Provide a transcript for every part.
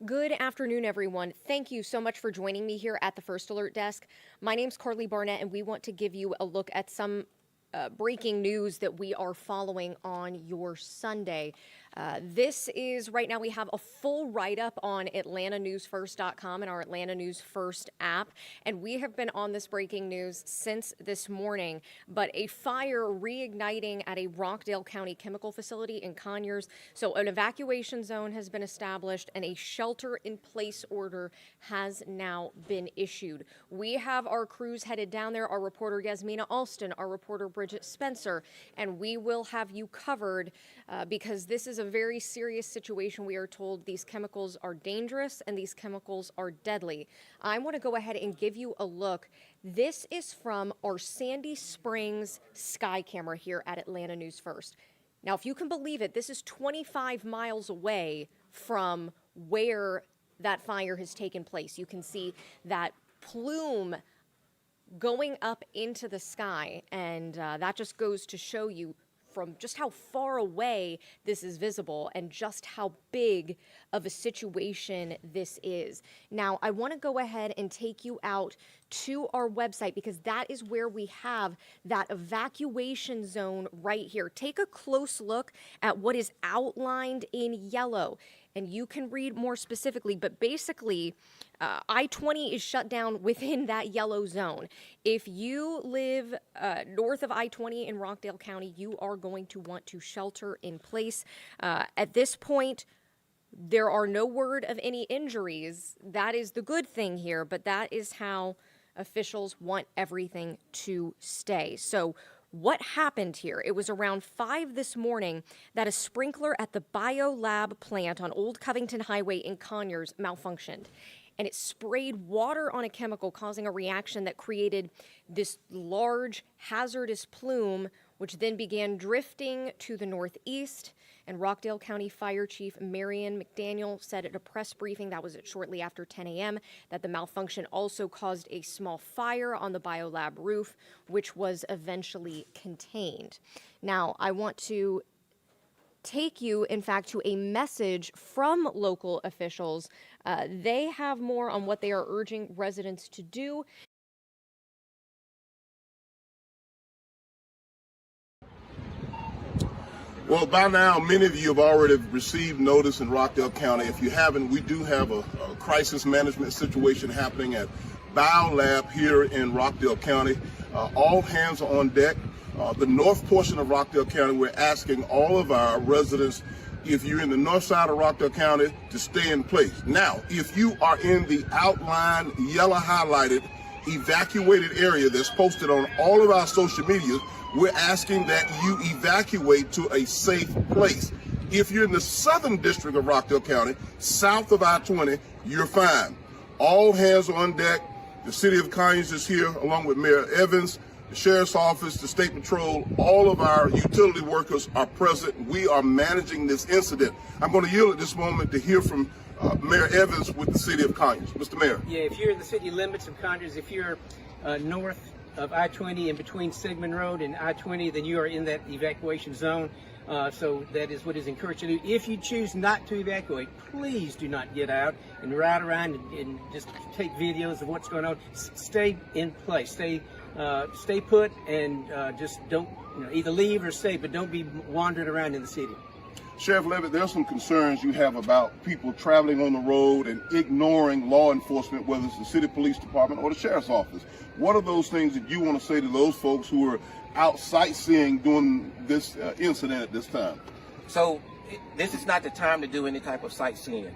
Good afternoon, everyone. Thank you so much for joining me here at the First Alert Desk. My name's Carly Barnett, and we want to give you a look at some breaking news that we are following on your Sunday. This is right now we have a full write-up on AtlantaNewsFirst.com and our Atlanta News First app, and we have been on this breaking news since this morning. But a fire reigniting at a Rockdale County chemical facility in Conyers. So an evacuation zone has been established and a shelter-in-place order has now been issued. We have our crews headed down there, our reporter Yasmina Alston, our reporter Bridget Spencer, and we will have you covered because this is a very serious situation. We are told these chemicals are dangerous and these chemicals are deadly. I want to go ahead and give you a look. This is from our Sandy Springs sky camera here at Atlanta News First. Now, if you can believe it, this is 25 miles away from where that fire has taken place. You can see that plume going up into the sky, and that just goes to show you from just how far away this is visible and just how big of a situation this is. Now, I want to go ahead and take you out to our website because that is where we have that evacuation zone right here. Take a close look at what is outlined in yellow, and you can read more specifically, but basically, I-20 is shut down within that yellow zone. If you live north of I-20 in Rockdale County, you are going to want to shelter in place. At this point, there are no word of any injuries. That is the good thing here, but that is how officials want everything to stay. So what happened here? It was around 5 this morning that a sprinkler at the BioLab plant on Old Covington Highway in Conyers malfunctioned. And it sprayed water on a chemical, causing a reaction that created this large hazardous plume, which then began drifting to the northeast. And Rockdale County Fire Chief Marion McDaniel said at a press briefing, that was at shortly after 10 a.m., that the malfunction also caused a small fire on the BioLab roof, which was eventually contained. Now, I want to take you, in fact, to a message from local officials. They have more on what they are urging residents to do. Well, by now, many of you have already received notice in Rockdale County. If you haven't, we do have a crisis management situation happening at BioLab here in Rockdale County. All hands are on deck. The north portion of Rockdale County, we're asking all of our residents, if you're in the north side of Rockdale County, to stay in place. Now, if you are in the outlined, yellow highlighted, evacuated area that's posted on all of our social media, we're asking that you evacuate to a safe place. If you're in the southern district of Rockdale County, south of I-20, you're fine. All hands are on deck. The city of Conyers is here, along with Mayor Evans, the Sheriff's Office, the State Patrol. All of our utility workers are present. We are managing this incident. I'm going to yield at this moment to hear from Mayor Evans with the city of Conyers. Mr. Mayor. Yeah, if you're in the city limits of Conyers, if you're north of I-20 in between Sigmund Road and I-20, then you are in that evacuation zone. So that is what is encouraged to do. If you choose not to evacuate, please do not get out and ride around and just take videos of what's going on. Stay in place. Stay put and just don't, either leave or stay, but don't be wandering around in the city. Sheriff Levitt, there are some concerns you have about people traveling on the road and ignoring law enforcement, whether it's the city police department or the sheriff's office. What are those things that you want to say to those folks who are out sightseeing during this incident at this time? So this is not the time to do any type of sightseeing.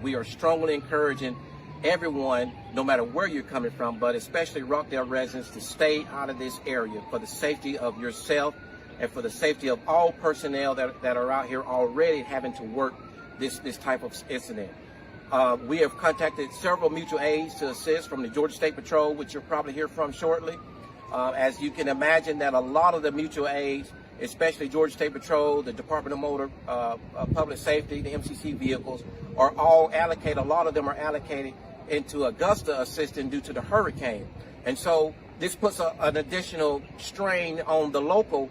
We are strongly encouraging everyone, no matter where you're coming from, but especially Rockdale residents, to stay out of this area for the safety of yourself and for the safety of all personnel that are out here already having to work this type of incident. We have contacted several mutual aids to assist from the Georgia State Patrol, which you'll probably hear from shortly. As you can imagine, that a lot of the mutual aids, especially Georgia State Patrol, the Department of Motor Public Safety, the MCC vehicles, are all allocated. A lot of them are allocated into Augusta assisting due to the hurricane. And so this puts an additional strain on the local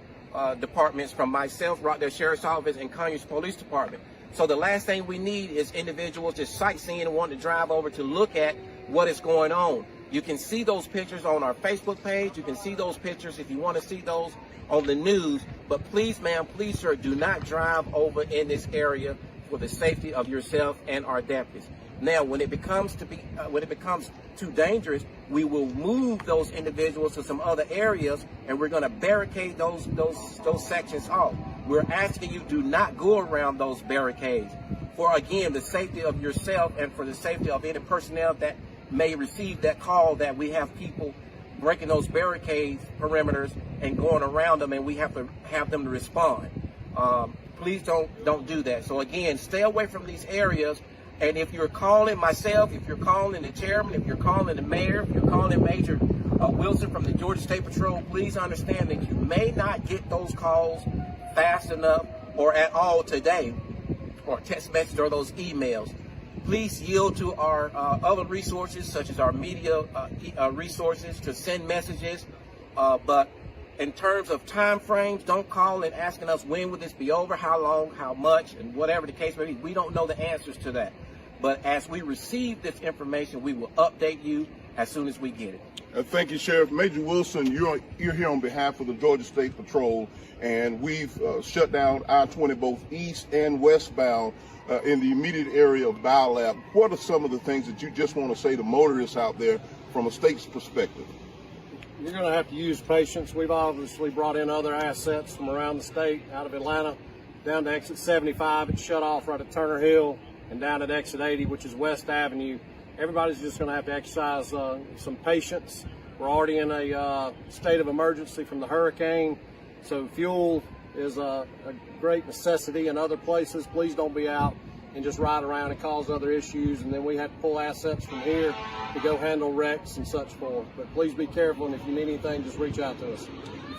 departments from myself, Rockdale Sheriff's Office, and Conyers Police Department. So the last thing we need is individuals just sightseeing and wanting to drive over to look at what is going on. You can see those pictures on our Facebook page. You can see those pictures if you want to see those on the news. But please, ma'am, please, sir, do not drive over in this area for the safety of yourself and our deputies. Now, when it becomes too dangerous, we will move those individuals to some other areas, and we're going to barricade those sections off. We're asking you, do not go around those barricades for, again, the safety of yourself and for the safety of any personnel that may receive that call that we have people breaking those barricades, perimeters, and going around them, and we have to have them to respond. Please don't do that. So again, stay away from these areas. And if you're calling myself, if you're calling the chairman, if you're calling the mayor, if you're calling Major Wilson from the Georgia State Patrol, please understand that you may not get those calls fast enough or at all today, or text message or those emails. Please yield to our other resources, such as our media resources, to send messages. But in terms of time frames, don't call and asking us when will this be over, how long, how much, and whatever the case may be. We don't know the answers to that. But as we receive this information, we will update you as soon as we get it. Thank you, Sheriff. Major Wilson, you're here on behalf of the Georgia State Patrol, and we've shut down I-20 both east and westbound in the immediate area of Bow Lab. What are some of the things that you just want to say to motorists out there from a state's perspective? You're going to have to use patience. We've obviously brought in other assets from around the state, out of Atlanta, down to exit 75. It's shut off right at Turner Hill, and down at exit 80, which is West Avenue. Everybody's just going to have to exercise some patience. We're already in a state of emergency from the hurricane, so fuel is a great necessity in other places. Please don't be out and just ride around and cause other issues, and then we have to pull assets from here to go handle wrecks and such forth. But please be careful, and if you need anything, just reach out to us.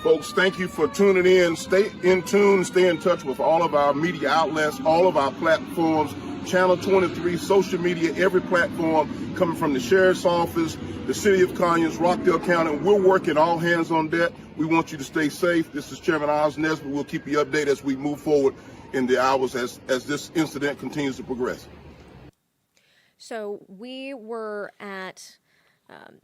Folks, thank you for tuning in. Stay in tune, stay in touch with all of our media outlets, all of our platforms, Channel 23, social media, every platform coming from the Sheriff's Office, the City of Conyers, Rockdale County. We're working all hands on deck. We want you to stay safe. This is Chairman Oz Nesbitt. We'll keep you updated as we move forward in the hours as this incident continues to progress. So we were at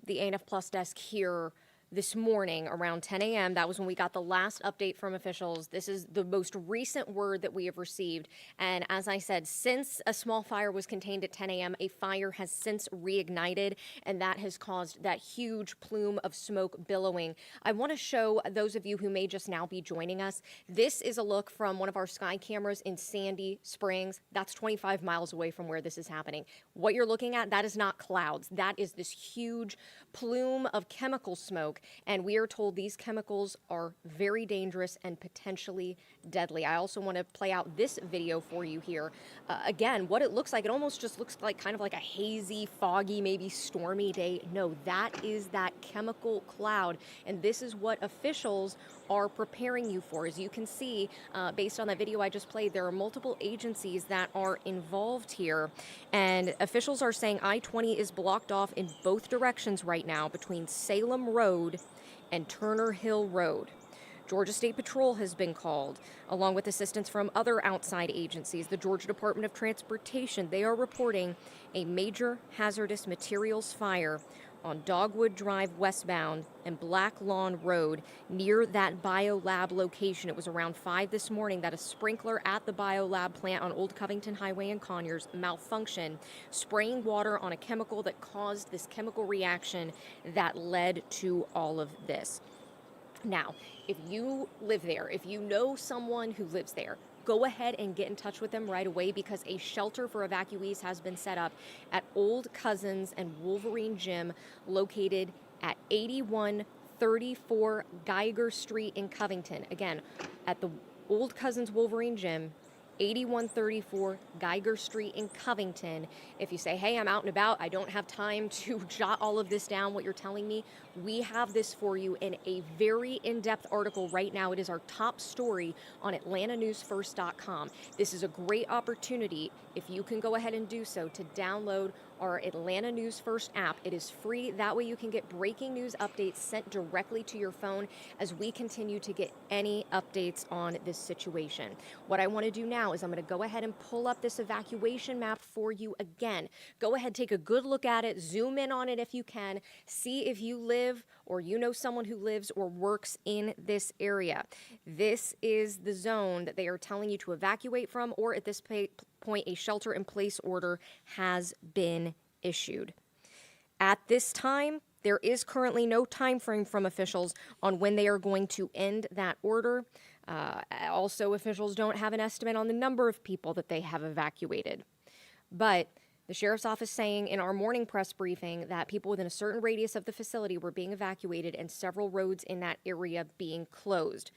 the ANF Plus desk here this morning around 10 a.m. That was when we got the last update from officials. This is the most recent word that we have received. And as I said, since a small fire was contained at 10 a.m., a fire has since reignited, and that has caused that huge plume of smoke billowing. I want to show those of you who may just now be joining us. This is a look from one of our sky cameras in Sandy Springs. That's 25 miles away from where this is happening. What you're looking at, that is not clouds. That is this huge plume of chemical smoke. And we are told these chemicals are very dangerous and potentially deadly. I also want to play out this video for you here. Again, what it looks like, it almost just looks like kind of like a hazy, foggy, maybe stormy day. No, that is that chemical cloud. And this is what officials are preparing you for. As you can see, based on that video I just played, there are multiple agencies that are involved here. And officials are saying I-20 is blocked off in both directions right now between Salem Road and Turner Hill Road. Georgia State Patrol has been called, along with assistance from other outside agencies. The Georgia Department of Transportation, they are reporting a major hazardous materials fire on Dogwood Drive westbound and Black Lawn Road near that biolab location. It was around 5 this morning that a sprinkler at the biolab plant on Old Covington Highway in Conyers malfunctioned, spraying water on a chemical that caused this chemical reaction that led to all of this. Now, if you live there, if you know someone who lives there, go ahead and get in touch with them right away, because a shelter for evacuees has been set up at Old Cousins and Wolverine Gym, located at 8134 Geiger Street in Covington. Again, at the Old Cousins Wolverine Gym, 8134 Geiger Street in Covington. If you say, hey, I'm out and about, I don't have time to jot all of this down, what you're telling me, we have this for you in a very in-depth article right now. It is our top story on AtlantaNewsFirst.com. This is a great opportunity, if you can go ahead and do so, to download our Atlanta News First app. It is free. That way you can get breaking news updates sent directly to your phone as we continue to get any updates on this situation. What I want to do now now is I'm going to go ahead and pull up this evacuation map for you again. Go ahead, take a good look at it, zoom in on it if you can, see if you live or you know someone who lives or works in this area. This is the zone that they are telling you to evacuate from, or at this point, a shelter-in-place order has been issued. At this time, there is currently no time frame from officials on when they are going to end that order. Also, officials don't have an estimate on the number of people that they have evacuated. But the sheriff's office saying in our morning press briefing that people within a certain radius of the facility were being evacuated and several roads in that area being closed.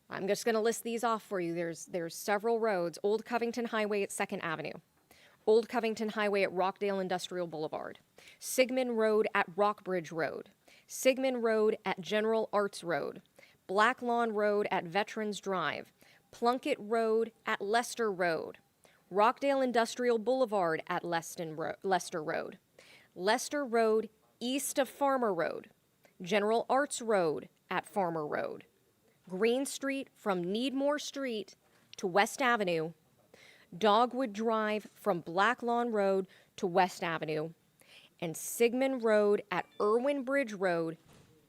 I'm just going to list these off for you. There's several roads. Old Covington Highway at 2nd Avenue. Old Covington Highway at Rockdale Industrial Boulevard, Sigmund Road at Rockbridge Road, Sigmund Road at General Arts Road, Black Lawn Road at Veterans Drive, Plunkett Road at Lester Road, Rockdale Industrial Boulevard at Lester Road, Lester Road east of Farmer Road, General Arts Road at Farmer Road, Green Street from Needmore Street to West Avenue, Dogwood Drive from Black Lawn Road to West Avenue, and Sigmund Road at Irwin Bridge Road,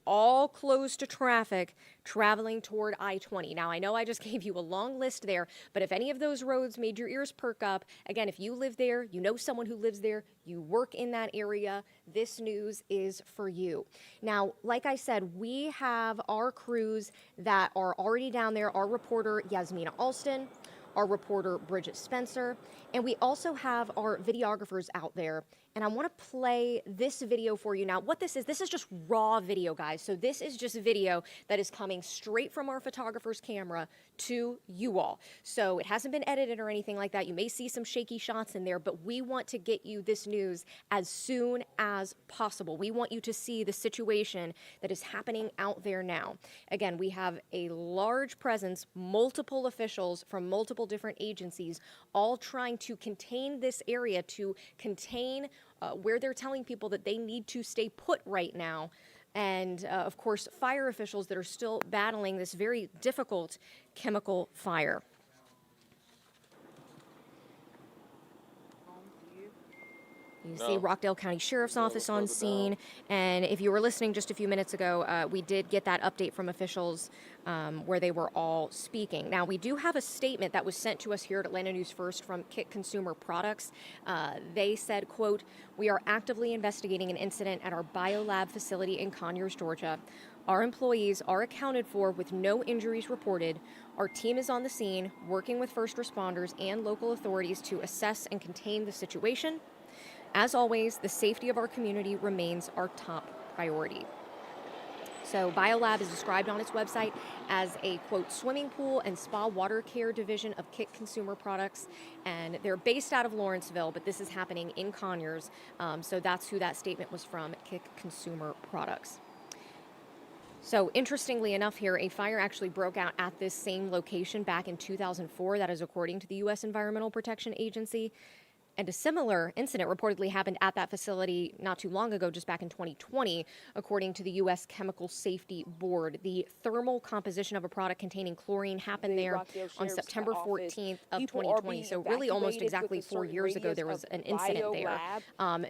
all closed to traffic traveling toward I-20. Now, I know I just gave you a long list there, but if any of those roads made your ears perk up, again, if you live there, you know someone who lives there, you work in that area, this news is for you. Now, like I said, we have our crews that are already down there, our reporter, Yasmina Alston, our reporter, Bridget Spencer, and we also have our videographers out there. And I want to play this video for you now. What this is just raw video, guys. So this is just video that is coming straight from our photographer's camera to you all. So it hasn't been edited or anything like that. You may see some shaky shots in there, but we want to get you this news as soon as possible. We want you to see the situation that is happening out there now. Again, we have a large presence, multiple officials from multiple different agencies, all trying to contain this area, to contain where they're telling people that they need to stay put right now. And of course, fire officials that are still battling this very difficult chemical fire. You see Rockdale County Sheriff's Office on scene, and if you were listening just a few minutes ago, we did get that update from officials where they were all speaking. Now, we do have a statement that was sent to us here at Atlanta News First from KIT Consumer Products. They said, quote, "We are actively investigating an incident at our biolab facility in Conyers, Georgia. Our employees are accounted for with no injuries reported. Our team is on the scene, working with first responders and local authorities to assess and contain the situation. As always, the safety of our community remains our top priority." So BioLab is described on its website as a, quote, swimming pool and spa water care division of KIT Consumer Products. And they're based out of Lawrenceville, but this is happening in Conyers. So that's who that statement was from, KIT Consumer Products. So interestingly enough here, a fire actually broke out at this same location back in 2004. That is according to the U.S. Environmental Protection Agency. And a similar incident reportedly happened at that facility not too long ago, just back in 2020, according to the U.S. Chemical Safety Board. The thermal composition of a product containing chlorine happened there on September 14th of 2020. So really almost exactly 4 years ago, there was an incident there.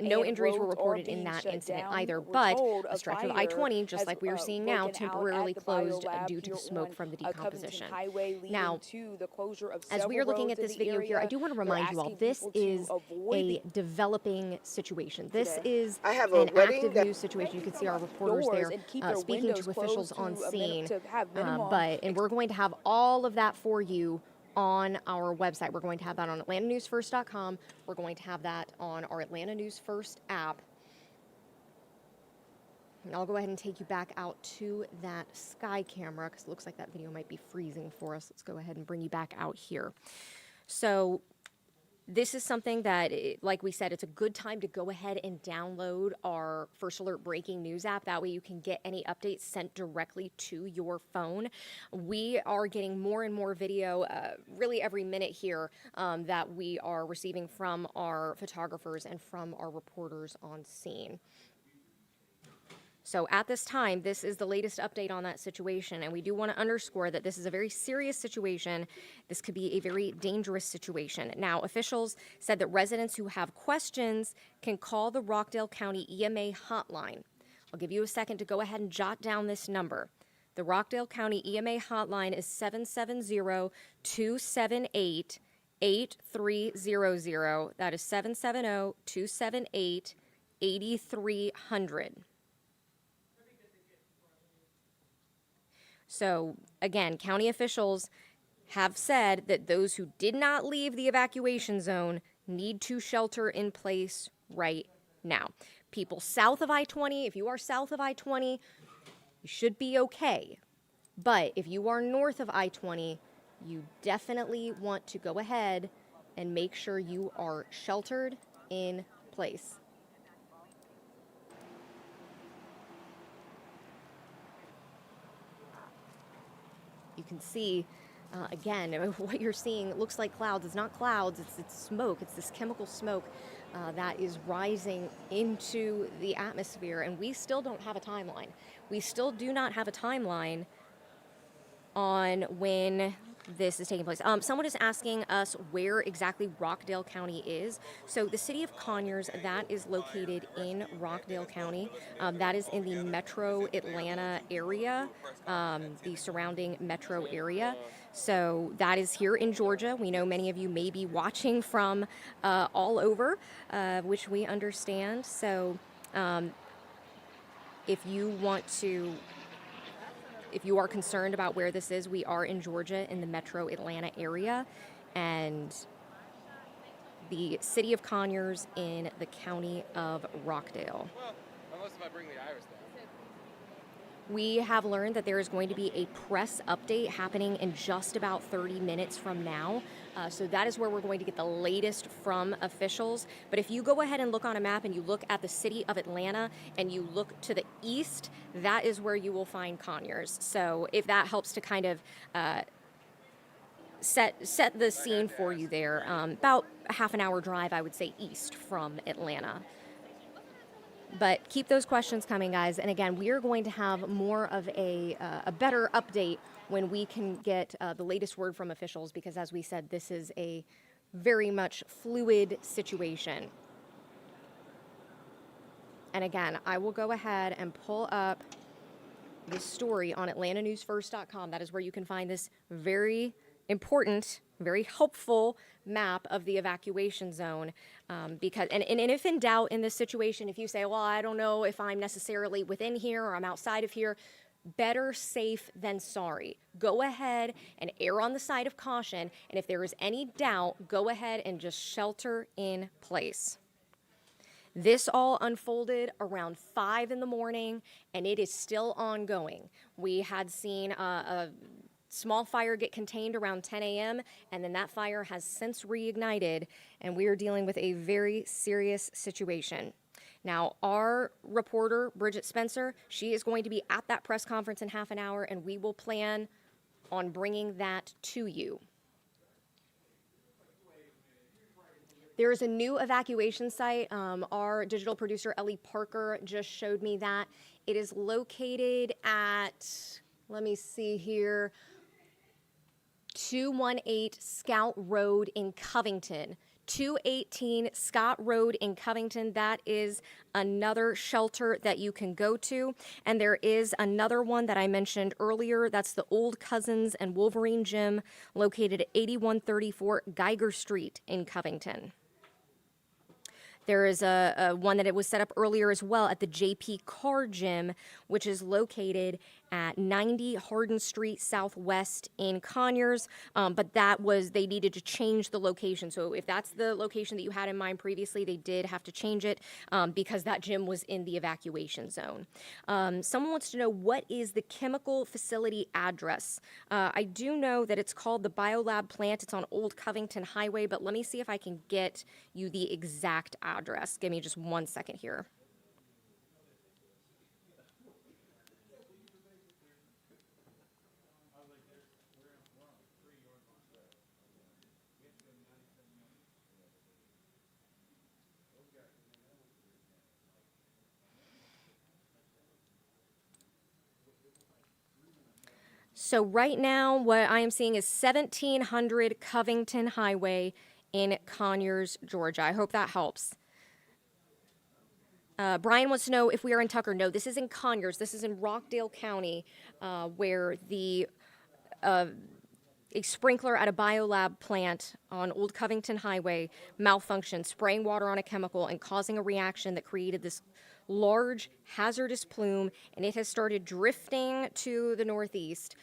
No injuries were reported in that incident either, but a stretch of I-20, just like we are seeing now, temporarily closed due to smoke from the decomposition. Now, as we are looking at this video here, I do want to remind you all, this is a developing situation. This is an active news situation. You can see our reporters there speaking to officials on scene. And we're going to have all of that for you on our website. We're going to have that on AtlantaNewsFirst.com. We're going to have that on our Atlanta News First app. And I'll go ahead and take you back out to that sky camera because it looks like that video might be freezing for us. Let's go ahead and bring you back out here. So this is something that, like we said, it's a good time to go ahead and download our First Alert Breaking News app. That way you can get any updates sent directly to your phone. We are getting more and more video really every minute here that we are receiving from our photographers and from our reporters on scene. So at this time, this is the latest update on that situation, and we do want to underscore that this is a very serious situation. This could be a very dangerous situation. Now, officials said that residents who have questions can call the Rockdale County EMA hotline. I'll give you a second to go ahead and jot down this number. The Rockdale County EMA hotline is 770-278-8300. That is 770-278-8300. So, again, county officials have said that those who did not leave the evacuation zone need to shelter in place right now. People south of I-20, if you are south of I-20, you should be okay. But if you are north of I-20, you definitely want to go ahead and make sure you are sheltered in place. You can see, again, what you're seeing, it looks like clouds. It's not clouds, it's smoke. It's this chemical smoke that is rising into the atmosphere, and we still don't have a timeline. We still do not have a timeline on when this is taking place. Someone is asking us where exactly Rockdale County is. So the city of Conyers, that is located in Rockdale County. That is in the metro Atlanta area, the surrounding metro area. So that is here in Georgia. We know many of you may be watching from all over, which we understand. So if you are concerned about where this is, we are in Georgia in the metro Atlanta area, and the city of Conyers in the county of Rockdale. Well, unless if I bring the iris down. We have learned that there is going to be a press update happening in just about 30 minutes from now. So that is where we're going to get the latest from officials. But if you go ahead and look on a map and you look at the city of Atlanta and you look to the east, that is where you will find Conyers. So if that helps to kind of set the scene for you there, about a half an hour drive, I would say, east from Atlanta. But keep those questions coming, guys. And again, we are going to have more of a better update when we can get the latest word from officials, because as we said, this is a very much fluid situation. And again, I will go ahead and pull up this story on AtlantaNewsFirst.com. That is where you can find this very important, very helpful map of the evacuation zone. Because if in doubt in this situation, if you say, well, I don't know if I'm necessarily within here or I'm outside of here, better safe than sorry. Go ahead and err on the side of caution. And if there is any doubt, go ahead and just shelter in place. This all unfolded around 5 in the morning, and it is still ongoing. We had seen a small fire get contained around 10 a.m., and then that fire has since reignited, and we are dealing with a very serious situation. Now, our reporter, Bridget Spencer, she is going to be at that press conference in half an hour, and we will plan on bringing that to you. There is a new evacuation site. Our digital producer, Ellie Parker, just showed me that. It is located at, let me see here, 218 Scout Road in Covington. 218 Scott Road in Covington. That is another shelter that you can go to. And there is another one that I mentioned earlier. That's the Old Cousins and Wolverine Gym, located at 8134 Geiger Street in Covington. There is a one that it was set up earlier as well at the JP Carr Gym, which is located at 90 Hardin Street Southwest in Conyers. But they needed to change the location. So if that's the location that you had in mind previously, they did have to change it because that gym was in the evacuation zone. Someone wants to know, what is the chemical facility address? I do know that it's called the Biolab plant. It's on Old Covington Highway, but let me see if I can get you the exact address. Give me just 1 second here. So right now, what I am seeing is 1700 Covington Highway in Conyers, Georgia. I hope that helps. Brian wants to know if we are in Tucker. No, this is in Conyers. This is in Rockdale County, where a sprinkler at a biolab plant on Old Covington Highway malfunctioned, spraying water on a chemical and causing a reaction that created this large hazardous plume, and it has started drifting to the northeast,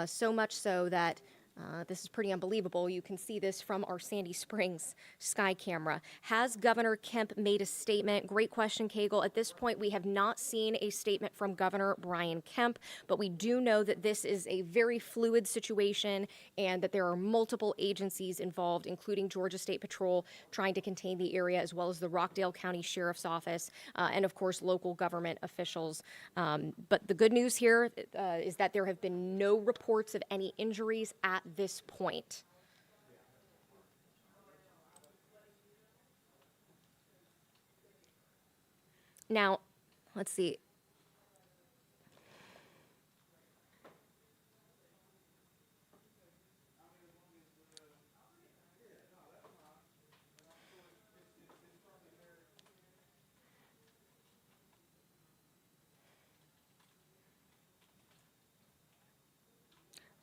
so much so that this is pretty unbelievable. You can see this from our Sandy Springs sky camera. Has Governor Kemp made a statement? Great question, Cagle. At this point, we have not seen a statement from Governor Brian Kemp, but we do know that this is a very fluid situation and that there are multiple agencies involved, including Georgia State Patrol, trying to contain the area, as well as the Rockdale County Sheriff's Office, and of course, local government officials. But the good news here is that there have been no reports of any injuries at this point. Now, let's see.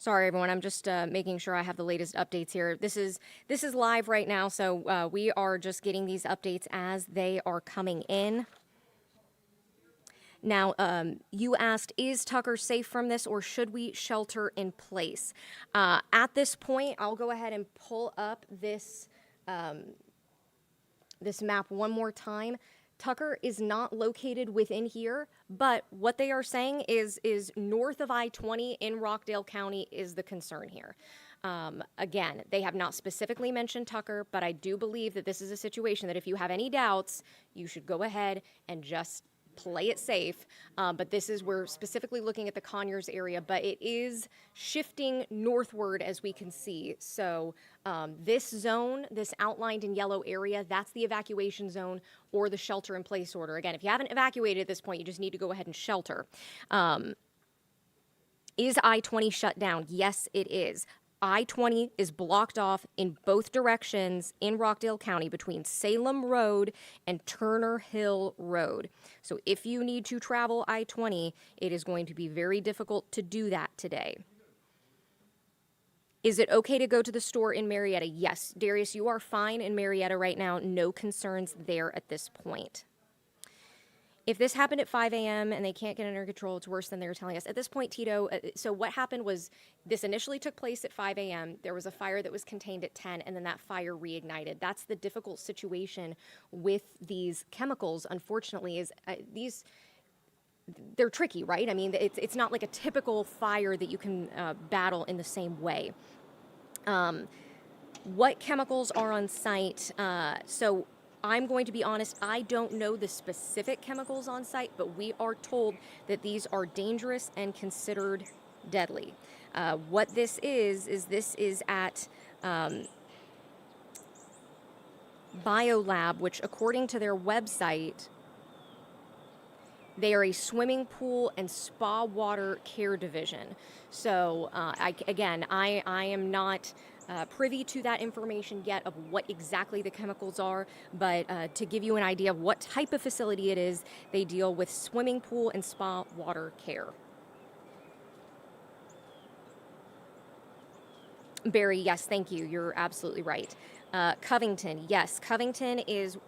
Sorry, everyone. I'm just making sure I have the latest updates here. This is live right now, so we are just getting these updates as they are coming in. Now, you asked, is Tucker safe from this, or should we shelter in place? At this point, I'll go ahead and pull up this this map one more time. Tucker is not located within here, but what they are saying is north of I-20 in Rockdale County is the concern here. Again, they have not specifically mentioned Tucker, but I do believe that this is a situation that if you have any doubts, you should go ahead and just play it safe. But this is, we're specifically looking at the Conyers area, but it is shifting northward as we can see. So this zone, this outlined in yellow area, that's the evacuation zone or the shelter in place order. Again, if you haven't evacuated at this point, you just need to go ahead and shelter. Is I-20 shut down? Yes, it is. I-20 is blocked off in both directions in Rockdale County between Salem Road and Turner Hill Road. So if you need to travel I-20, it is going to be very difficult to do that today. Is it okay to go to the store in Marietta? Yes. Darius, you are fine in Marietta right now. No concerns there at this point. If this happened at 5 a.m. and they can't get under control, it's worse than they're telling us. At this point, Tito, so what happened was this initially took place at 5 a.m. There was a fire that was contained at 10, and then that fire reignited. That's the difficult situation with these chemicals, unfortunately, is they're tricky, right? I mean, it's not like a typical fire that you can battle in the same way. What chemicals are on site? So I'm going to be honest, I don't know the specific chemicals on site, but we are told that these are dangerous and considered deadly. What this is this is at Biolab, which according to their website, they are a swimming pool and spa water care division. So I am not privy to that information yet of what exactly the chemicals are, but to give you an idea of what type of facility it is, they deal with swimming pool and spa water care. Barry, yes, thank you. You're absolutely right. Covington, yes. Covington is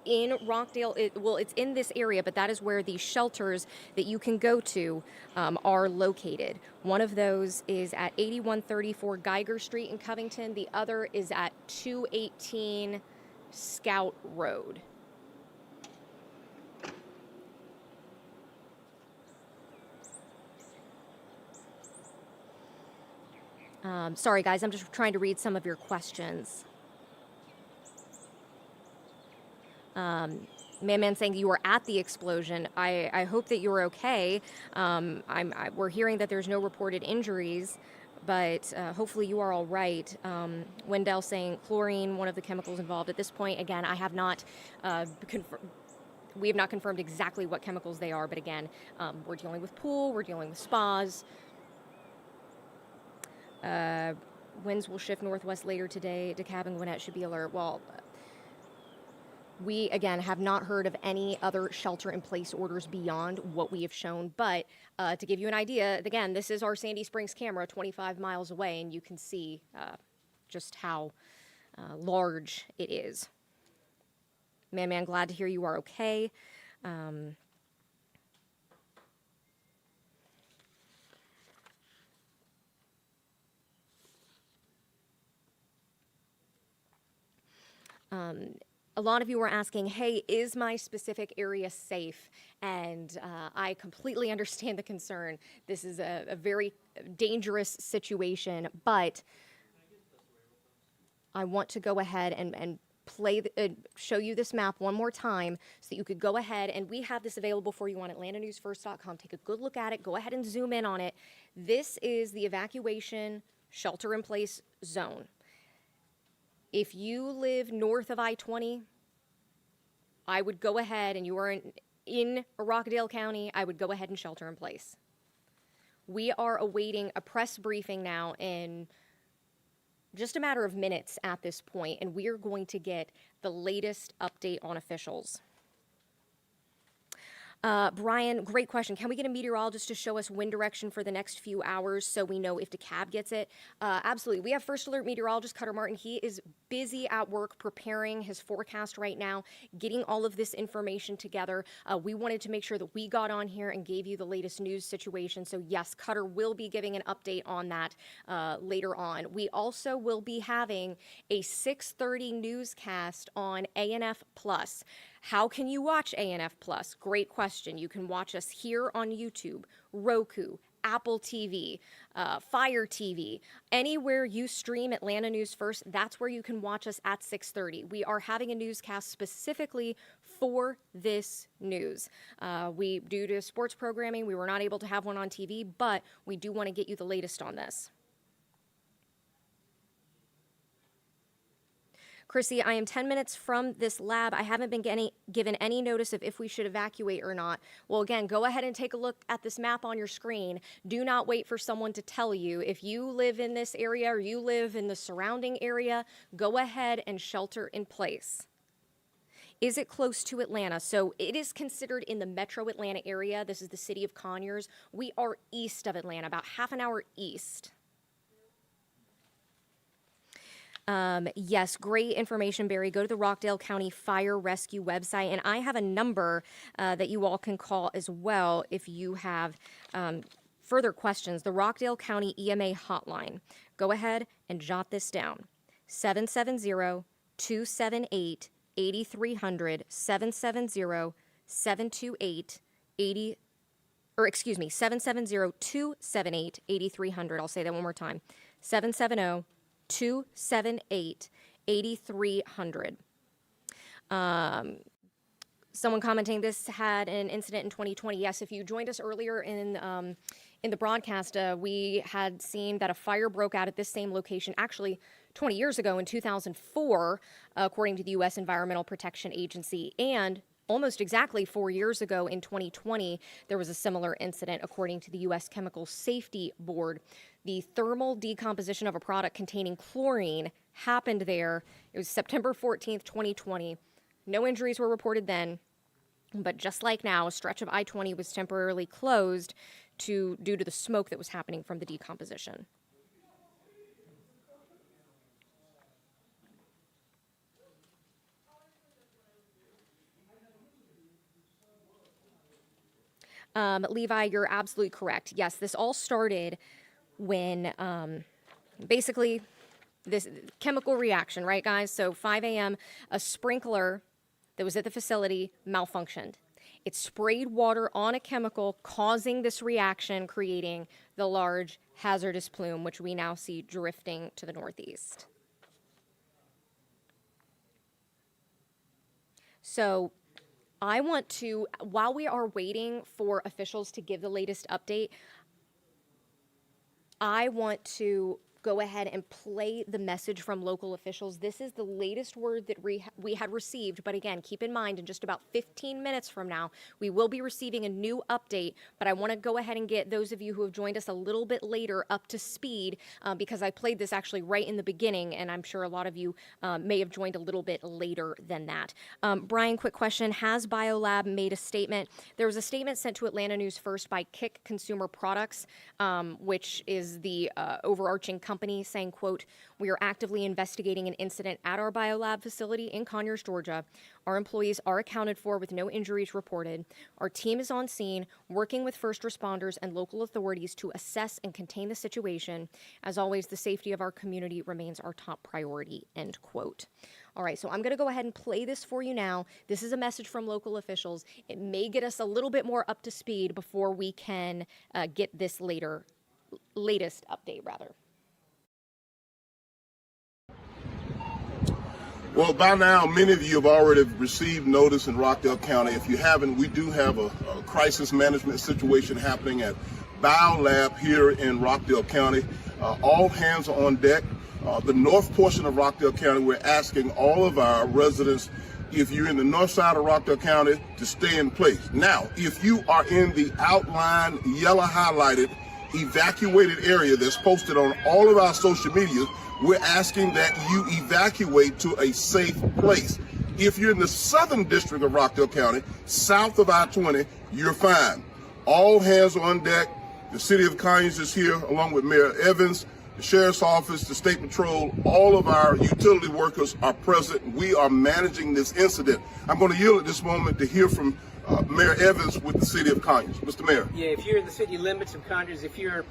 in Rockdale. It's in this area, but that is where the shelters that you can go to are located. One of those is at 8134 Geiger Street in Covington. The other is at 218 Scout Road. Sorry, guys, I'm just trying to read some of your questions. Man saying you were at the explosion. I hope that you're okay. We're hearing that there's no reported injuries, but hopefully you are all right. Wendell saying chlorine, one of the chemicals involved. At this point, again, I have not we have not confirmed exactly what chemicals they are, but again, we're dealing with pool, we're dealing with spas. Winds will shift northwest later today. DeKalb and Gwinnett should be alert. Well, we, again, have not heard of any other shelter-in-place orders beyond what we have shown. But to give you an idea, again, this is our Sandy Springs camera 25 miles away, and you can see just how large it is. Man, glad to hear you are okay. A lot of you were asking, hey, is my specific area safe? And I completely understand the concern. This is a very dangerous situation, but I want to go ahead and show you this map one more time so that you could go ahead, and we have this available for you on atlantanewsfirst.com. Take a good look at it. Go ahead and zoom in on it. This is the evacuation shelter-in-place zone. If you live north of I-20, I would go ahead, and you are in Rockdale County, I would go ahead and shelter in place. We are awaiting a press briefing now in just a matter of minutes at this point, and we are going to get the latest update on officials. Brian, great question. Can we get a meteorologist to show us wind direction for the next few hours so we know if DeKalb gets it? Absolutely. We have First Alert meteorologist Cutter Martin. He is busy at work preparing his forecast right now, getting all of this information together. We wanted to make sure that we got on here and gave you the latest news situation. So yes, Cutter will be giving an update on that later on. We also will be having a 6:30 newscast on ANF Plus. How can you watch ANF Plus? Great question. You can watch us here on YouTube, Roku, Apple TV, Fire TV, anywhere you stream Atlanta News First, that's where you can watch us at 6:30. We are having a newscast specifically for this news. Due to sports programming, we were not able to have one on TV, but we do want to get you the latest on this. Chrissy, I am 10 minutes from this lab. I haven't been given any notice of if we should evacuate or not. Well, again, go ahead and take a look at this map on your screen. Do not wait for someone to tell you. If you live in this area or you live in the surrounding area, go ahead and shelter in place. Is it close to Atlanta? So it is considered in the metro Atlanta area. This is the city of Conyers. We are east of Atlanta, about half an hour east. Yes, great information, Barry. Go to the Rockdale County Fire Rescue website, and I have a number that you all can call as well if you have further questions. The Rockdale County EMA hotline. Go ahead and jot this down. 770-278-8300, 770-728-80, or excuse me, 770-278-8300. I'll say that one more time. 770-278-8300. Someone commenting, this had an incident in 2020. Yes, if you joined us earlier in the broadcast, we had seen that a fire broke out at this same location, actually 20 years ago in 2004, according to the U.S. Environmental Protection Agency, and almost exactly 4 years ago in 2020, there was a similar incident, according to the U.S. Chemical Safety Board. The thermal decomposition of a product containing chlorine happened there. It was September 14th, 2020. No injuries were reported then, but just like now, a stretch of I-20 was temporarily closed due to the smoke that was happening from the decomposition. Levi, you're absolutely correct. Yes, this all started when basically this chemical reaction, right, guys? So 5 a.m., a sprinkler that was at the facility malfunctioned. It sprayed water on a chemical, causing this reaction, creating the large hazardous plume, which we now see drifting to the northeast. So I want to, while we are waiting for officials to give the latest update, I want to go ahead and play the message from local officials. This is the latest word that we had received, but again, keep in mind, in just about 15 minutes from now, we will be receiving a new update, but I want to go ahead and get those of you who have joined us a little bit later up to speed, because I played this actually right in the beginning, and I'm sure a lot of you may have joined a little bit later than that. Brian, quick question. Has BioLab made a statement? There was a statement sent to Atlanta News First by Kick Consumer Products, which is the overarching company, saying, quote, "We are actively investigating an incident at our BioLab facility in Conyers, Georgia. Our employees are accounted for with no injuries reported. Our team is on scene, working with first responders and local authorities to assess and contain the situation. As always, the safety of our community remains our top priority," end quote. All right, so I'm going to go ahead and play this for you now. This is a message from local officials. It may get us a little bit more up to speed before we can get this latest update, rather. Well, by now, many of you have already received notice in Rockdale County. If you haven't, we do have a crisis management situation happening at BioLab here in Rockdale County. All hands are on deck. The north portion of Rockdale County, we're asking all of our residents, if you're in the north side of Rockdale County, to stay in place. Now, if you are in the outlined, yellow highlighted, evacuated area that's posted on all of our social media, we're asking that you evacuate to a safe place. If you're in the southern district of Rockdale County, south of I-20, you're fine. All hands are on deck. The city of Conyers is here, along with Mayor Evans, the Sheriff's Office, the State Patrol. All of our utility workers are present. We are managing this incident. I'm going to yield at this moment to hear from Mayor Evans with the city of Conyers. Mr. Mayor. Yeah, if you're in the city limits of Conyers, if you're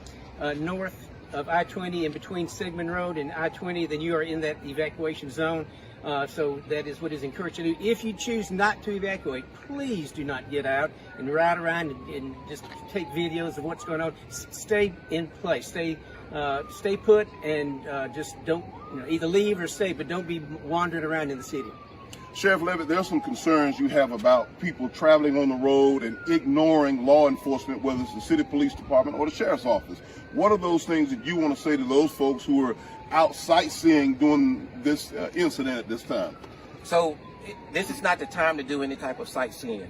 north of I-20 in between Sigmund Road and I-20, then you are in that evacuation zone. So that is what is encouraged to do. If you choose not to evacuate, please do not get out and ride around and just take videos of what's going on. Stay in place. Stay put, and just don't, either leave or stay, but don't be wandering around in the city. Sheriff Levitt, there are some concerns you have about people traveling on the road and ignoring law enforcement, whether it's the city police department or the sheriff's office. What are those things that you want to say to those folks who are out sightseeing during this incident at this time? So this is not the time to do any type of sightseeing.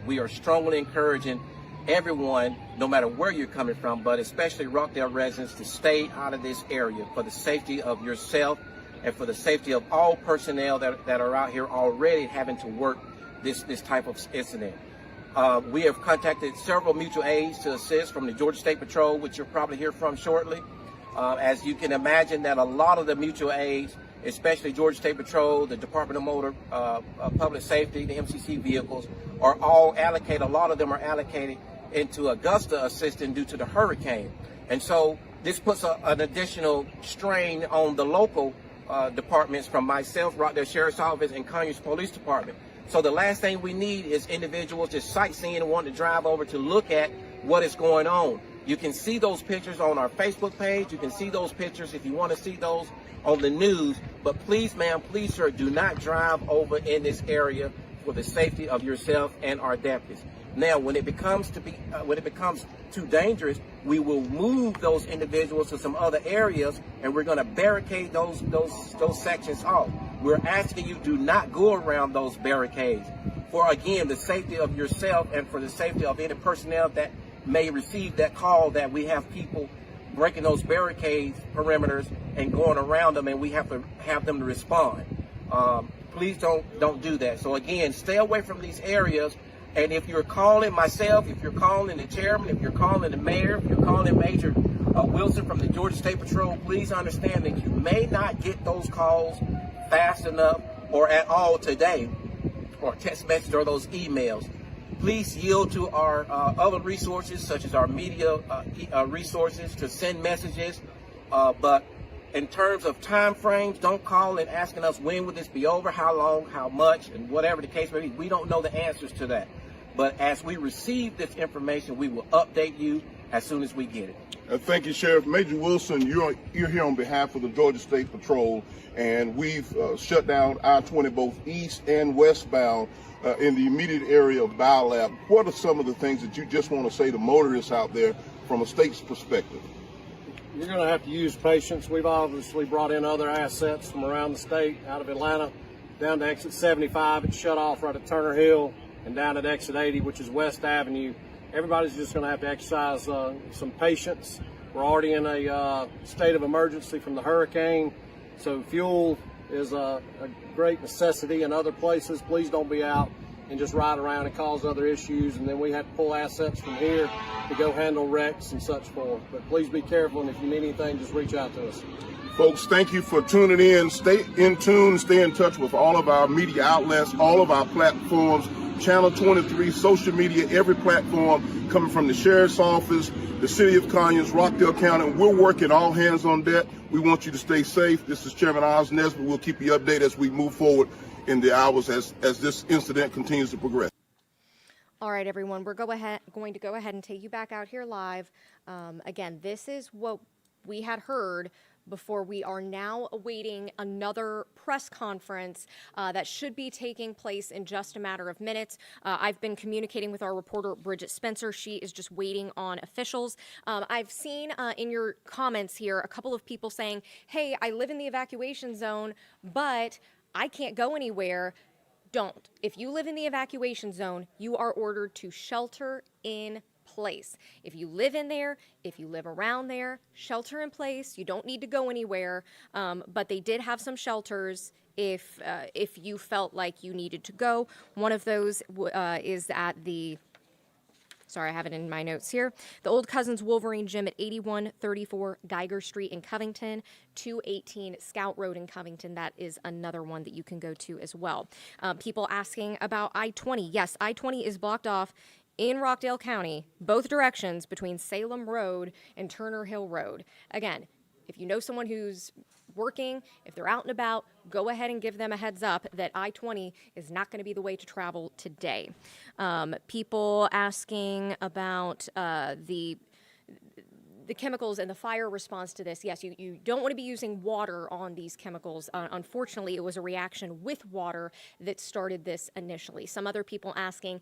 We are strongly encouraging everyone, no matter where you're coming from, but especially Rockdale residents, to stay out of this area for the safety of yourself and for the safety of all personnel that are out here already having to work this type of incident. We have contacted several mutual aids to assist from the Georgia State Patrol, which you'll probably hear from shortly. As you can imagine, that a lot of the mutual aids, especially Georgia State Patrol, the Department of Motor Public Safety, the MCC vehicles, are all allocated. A lot of them are allocated into Augusta assisting due to the hurricane. And so this puts an additional strain on the local departments from myself, Rockdale Sheriff's Office, and Conyers Police Department. So the last thing we need is individuals just sightseeing and wanting to drive over to look at what is going on. You can see those pictures on our Facebook page. You can see those pictures if you want to see those on the news. But please, ma'am, please, sir, do not drive over in this area for the safety of yourself and our deputies. Now, when it becomes too dangerous, we will move those individuals to some other areas, and we're going to barricade those sections off. We're asking you, do not go around those barricades for, again, the safety of yourself and for the safety of any personnel that may receive that call that we have people breaking those barricades, perimeters, and going around them, and we have to have them to respond. Please don't do that. So again, stay away from these areas. And if you're calling myself, if you're calling the chairman, if you're calling the mayor, if you're calling Major Wilson from the Georgia State Patrol, please understand that you may not get those calls fast enough or at all today, or text message or those emails. Please yield to our other resources, such as our media resources, to send messages. But in terms of time frames, don't call and asking us when will this be over, how long, how much, and whatever the case may be. We don't know the answers to that. But as we receive this information, we will update you as soon as we get it. Thank you, Sheriff. Major Wilson, you're here on behalf of the Georgia State Patrol, and we've shut down I-20 both east and westbound in the immediate area of BioLab. What are some of the things that you just want to say to motorists out there from a state's perspective? You're going to have to use patience. We've obviously brought in other assets from around the state, out of Atlanta, down to exit 75. It's shut off right at Turner Hill, and down at exit 80, which is West Avenue. Everybody's just going to have to exercise some patience. We're already in a state of emergency from the hurricane, so fuel is a great necessity in other places. Please don't be out and just ride around and cause other issues, and then we have to pull assets from here to go handle wrecks and such forth. But please be careful, and if you need anything, just reach out to us. Folks, thank you for tuning in. Stay in tune, stay in touch with all of our media outlets, all of our platforms, Channel 23, social media, every platform coming from the Sheriff's Office, the City of Conyers, Rockdale County. We're working all hands on deck. We want you to stay safe. This is Chairman Oz Nesbitt. We'll keep you updated as we move forward in the hours as this incident continues to progress. All right, everyone, we're going to go ahead and take you back out here live. Again, this is what we had heard before. We are now awaiting another press conference that should be taking place in just a matter of minutes. I've been communicating with our reporter, Bridget Spencer. She is just waiting on officials. I've seen in your comments here a couple of people saying, hey, I live in the evacuation zone, but I can't go anywhere. Don't. If you live in the evacuation zone, you are ordered to shelter in place. If you live in there, if you live around there, shelter in place. You don't need to go anywhere, but they did have some shelters if you felt like you needed to go. One of those is at the... Sorry, I have it in my notes here. The Old Cousins Wolverine Gym at 8134 Geiger Street in Covington, 218 Scout Road in Covington. That is another one that you can go to as well. People asking about I-20. Yes, I-20 is blocked off in Rockdale County, both directions between Salem Road and Turner Hill Road. Again, if you know someone who's working, if they're out and about, go ahead and give them a heads up that I-20 is not going to be the way to travel today. People asking about the chemicals and the fire response to this. Yes, you don't want to be using water on these chemicals. Unfortunately, it was a reaction with water that started this initially. Some other people asking,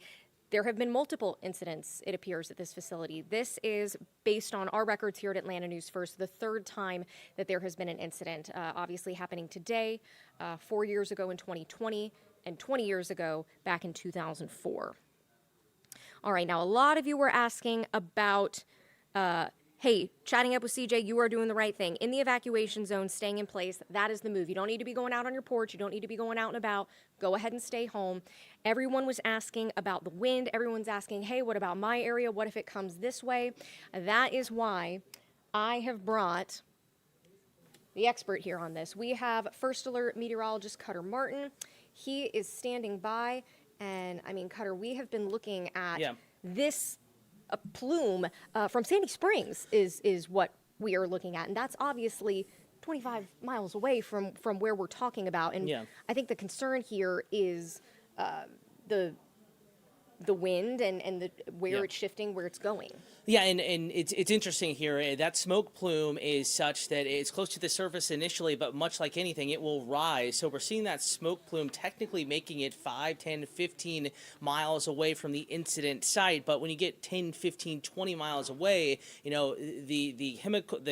there have been multiple incidents, it appears, at this facility. This is, based on our records here at Atlanta News First, the third time that there has been an incident, obviously happening today, 4 years ago in 2020, and 20 years ago back in 2004. All right, now a lot of you were asking about, hey, chatting up with CJ, you are doing the right thing. In the evacuation zone, staying in place, that is the move. You don't need to be going out on your porch. You don't need to be going out and about. Go ahead and stay home. Everyone was asking about the wind. Everyone's asking, hey, what about my area? What if it comes this way? That is why I have brought the expert here on this. We have First Alert meteorologist Cutter Martin. He is standing by. And, I mean, Cutter, we have been looking at this a plume from Sandy Springs is what we are looking at. And that's obviously 25 miles away from where we're talking about. And I think the concern here is the wind and where it's shifting, where it's going. Yeah, and it's interesting here. That smoke plume is such that it's close to the surface initially, but much like anything, it will rise. So we're seeing that smoke plume technically making it 5, 10, 15 miles away from the incident site. But when you get 10, 15, 20 miles away, you know, the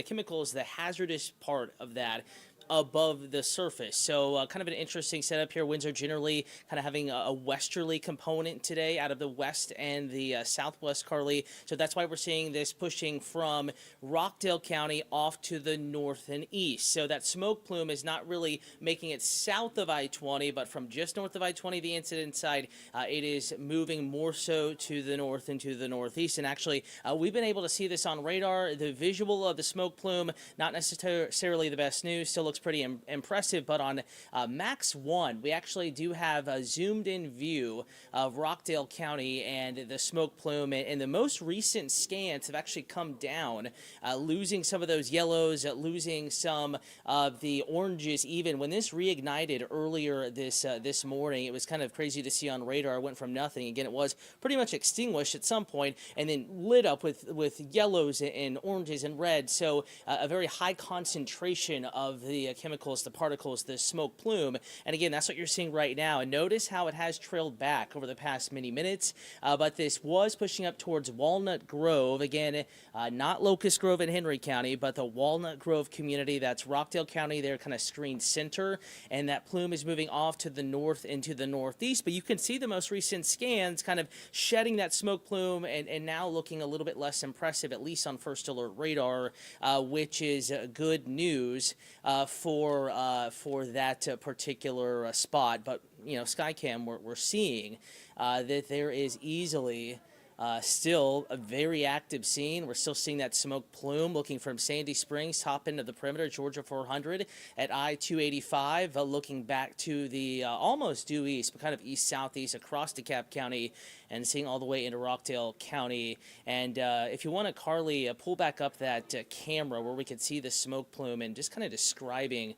chemicals, the hazardous part of that above the surface. So kind of an interesting setup here. Winds are generally kind of having a westerly component today out of the west and the southwest, Carly. So that's why we're seeing this pushing from Rockdale County off to the north and east. So that smoke plume is not really making it south of I-20, but from just north of I-20, the incident side, it is moving more so to the north and to the northeast. And actually, we've been able to see this on radar. The visual of the smoke plume, not necessarily the best news, still looks pretty impressive, but on Max 1, we actually do have a zoomed-in view of Rockdale County and the smoke plume, and the most recent scans have actually come down, losing some of those yellows, losing some of the oranges even. When this reignited earlier this morning, it was kind of crazy to see on radar. It went from nothing. Again, it was pretty much extinguished at some point, and then lit up with yellows and oranges and reds, so a very high concentration of the the chemicals, the particles, the smoke plume. And again, that's what you're seeing right now. And notice how it has trailed back over the past many minutes. But this was pushing up towards Walnut Grove. Again, not Locust Grove in Henry County, but the Walnut Grove community. That's Rockdale County. They're kind of screened center. And that plume is moving off to the north into the northeast. But you can see the most recent scans kind of shedding that smoke plume and now looking a little bit less impressive, at least on first alert radar, which is good news for that particular spot. But Skycam, we're seeing that there is easily still a very active scene. We're still seeing that smoke plume looking from Sandy Springs, top end of the perimeter, Georgia 400 at I-285, looking back to the almost due east, but kind of east-southeast across DeKalb County and seeing all the way into Rockdale County. And if you want to, Carly, pull back up that camera where we could see the smoke plume and just kind of describing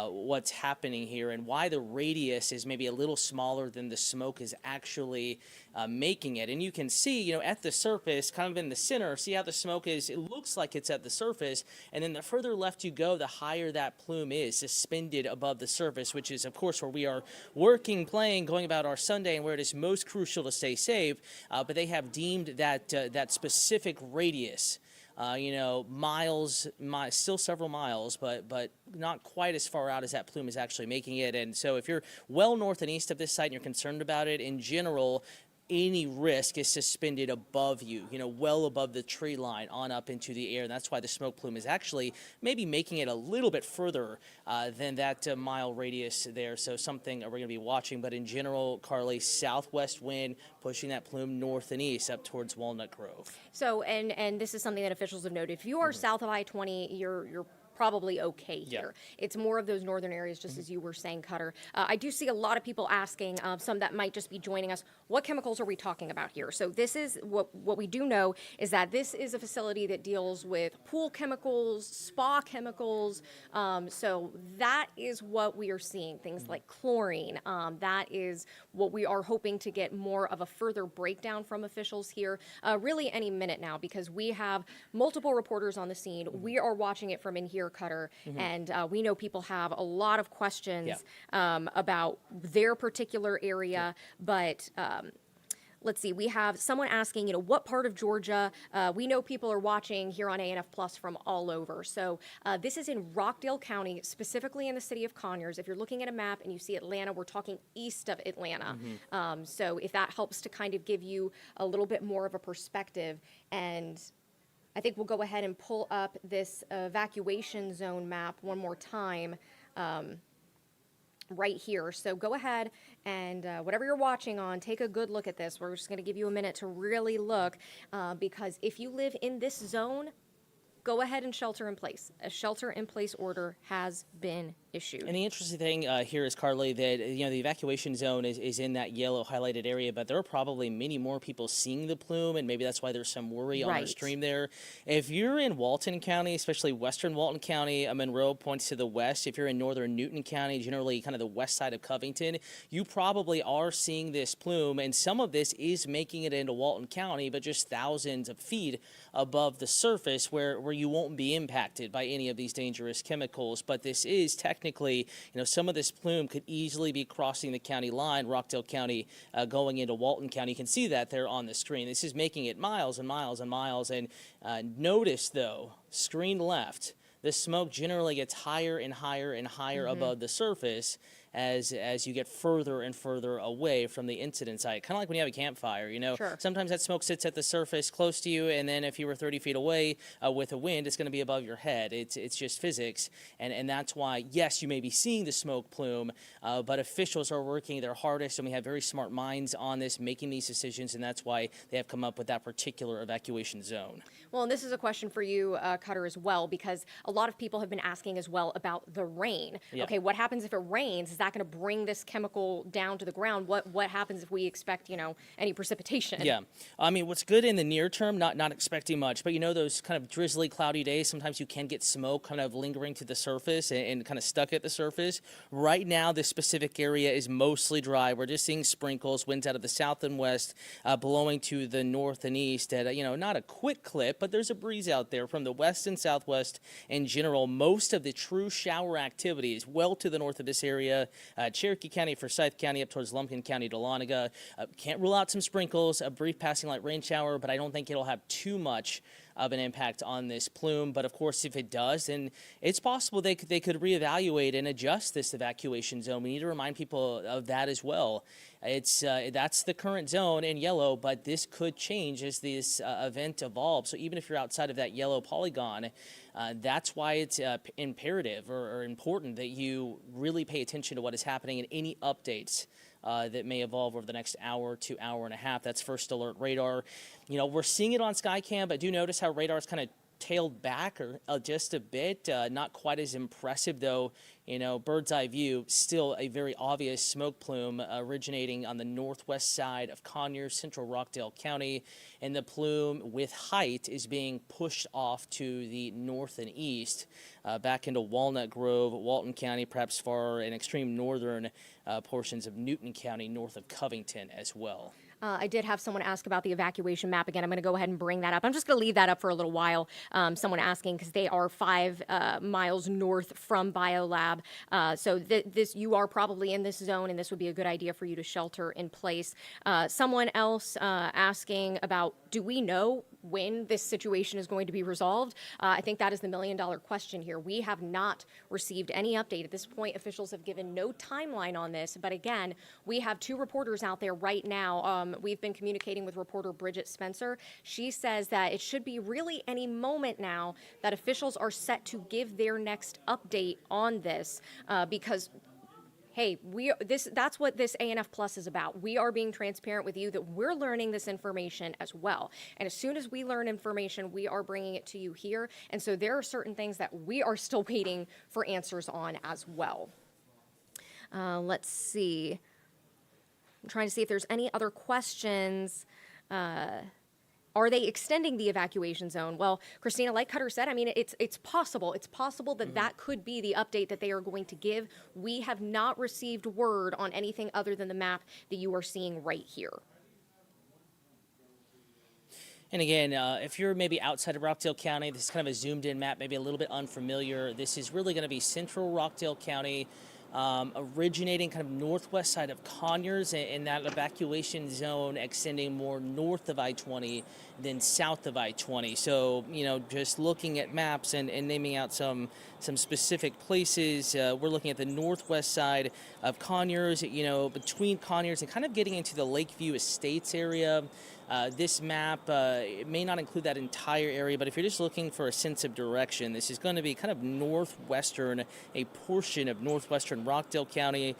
what's happening here and why the radius is maybe a little smaller than the smoke is actually making it. And you can see, at the surface, kind of in the center, see how the smoke is, it looks like it's at the surface. And then the further left you go, the higher that plume is suspended above the surface, which is, of course, where we are working, playing, going about our Sunday and where it is most crucial to stay safe. But they have deemed that specific radius miles, still several miles, but not quite as far out as that plume is actually making it. And so if you're well north and east of this site and you're concerned about it, in general, any risk is suspended above you, well above the tree line on up into the air. And that's why the smoke plume is actually maybe making it a little bit further than that mile radius there. So something we're going to be watching. But in general, Carly, southwest wind pushing that plume north and east up towards Walnut Grove. So, and this is something that officials have noted. If you are south of I-20, you're probably okay here. Yeah. It's more of those northern areas, just as you were saying, Cutter. I do see a lot of people asking, some that might just be joining us, what chemicals are we talking about here? So this is, what we do know is that this is a facility that deals with pool chemicals, spa chemicals. So that is what we are seeing, things like chlorine. That is what we are hoping to get more of a further breakdown from officials here, really any minute now, because we have multiple reporters on the scene. We are watching it from in here, Cutter, and we know people have a lot of questions about their particular area, but let's see, we have someone asking, what part of Georgia? We know people are watching here on ANF Plus from all over. So this is in Rockdale County, specifically in the city of Conyers. If you're looking at a map and you see Atlanta, we're talking east of Atlanta. So if that helps to kind of give you a little bit more of a perspective. And I think we'll go ahead and pull up this evacuation zone map one more time right here. So go ahead and whatever you're watching on, take a good look at this. We're just going to give you a minute to really look because if you live in this zone, go ahead and shelter in place. A shelter in place order has been issued. And the interesting thing here is, Carly, that the evacuation zone is in that yellow highlighted area, but there are probably many more people seeing the plume, and maybe that's why there's some worry on our stream there. If you're in Walton County, especially western Walton County, Monroe points to the west. If you're in northern Newton County, generally kind of the west side of Covington, you probably are seeing this plume, and some of this is making it into Walton County, but just thousands of feet above the surface where you won't be impacted by any of these dangerous chemicals. But this is technically, some of this plume could easily be crossing the county line, Rockdale County, going into Walton County. You can see that there on the screen. This is making it miles and miles and miles. And notice, though, screen left, the smoke generally gets higher and higher and higher above the surface as you get further and further away from the incident site. Kind of like when you have a campfire, Sometimes that smoke sits at the surface close to you, and then if you were 30 feet away with a wind, it's going to be above your head. It's just physics, and that's why, yes, you may be seeing the smoke plume, but officials are working their hardest, and we have very smart minds on this, making these decisions, and that's why they have come up with that particular evacuation zone. Well, and this is a question for you, Cutter, as well, because a lot of people have been asking as well about the rain. Yeah. Okay, what happens if it rains? Is that going to bring this chemical down to the ground? What happens if we expect, any precipitation? Yeah, I mean, what's good in the near term, not expecting much, but those kind of drizzly, cloudy days, sometimes you can get smoke kind of lingering to the surface and kind of stuck at the surface. Right now, this specific area is mostly dry. We're just seeing sprinkles, winds out of the south and west, blowing to the north and east at, not a quick clip, but there's a breeze out there from the west and southwest in general. Most of the true shower activity is well to the north of this area, Cherokee County, Forsyth County, up towards Lumpkin County, Dahlonega. Can't rule out some sprinkles, a brief passing light rain shower, but I don't think it'll have too much of an impact on this plume. But of course, if it does, then it's possible they could reevaluate and adjust this evacuation zone. We need to remind people of that as well. It's that's the current zone in yellow, but this could change as this event evolves. So even if you're outside of that yellow polygon, that's why it's imperative or important that you really pay attention to what is happening and any updates that may evolve over the next hour to hour and a half. That's first alert radar. We're seeing it on Skycam, but do notice how radar's kind of tailed back or just a bit. Not quite as impressive, though. Bird's eye view, still a very obvious smoke plume originating on the northwest side of Conyers, central Rockdale County. And the plume with height is being pushed off to the north and east, back into Walnut Grove, Walton County, perhaps far and extreme northern portions of Newton County, north of Covington as well. I did have someone ask about the evacuation map again. I'm going to go ahead and bring that up. I'm just going to leave that up for a little while. Someone asking because they are 5 miles north from BioLab. So you are probably in this zone, and this would be a good idea for you to shelter in place. Someone else asking about, do we know when this situation is going to be resolved? I think that is the million-dollar question here. We have not received any update. At this point, officials have given no timeline on this. But again, we have 2 reporters out there right now. We've been communicating with reporter Bridget Spencer. She says that it should be really any moment now that officials are set to give their next update on this because hey, that's what this ANF Plus is about. We are being transparent with you that we're learning this information as well. And as soon as we learn information, we are bringing it to you here. And so there are certain things that we are still waiting for answers on as well. Let's see. I'm trying to see if there's any other questions. Are they extending the evacuation zone? Well, Christina, like Cutter said, I mean, it's possible. It's possible that that could be the update that they are going to give. We have not received word on anything other than the map that you are seeing right here. And again, if you're maybe outside of Rockdale County, this is kind of a zoomed-in map, maybe a little bit unfamiliar. This is really going to be central Rockdale County, originating kind of northwest side of Conyers, and that evacuation zone extending more north of I-20 than south of I-20. So, just looking at maps and naming out some specific places, we're looking at the northwest side of Conyers, between Conyers and kind of getting into the Lakeview Estates area. This map it may not include that entire area, but if you're just looking for a sense of direction, this is going to be kind of northwestern, a portion of northwestern Rockdale County,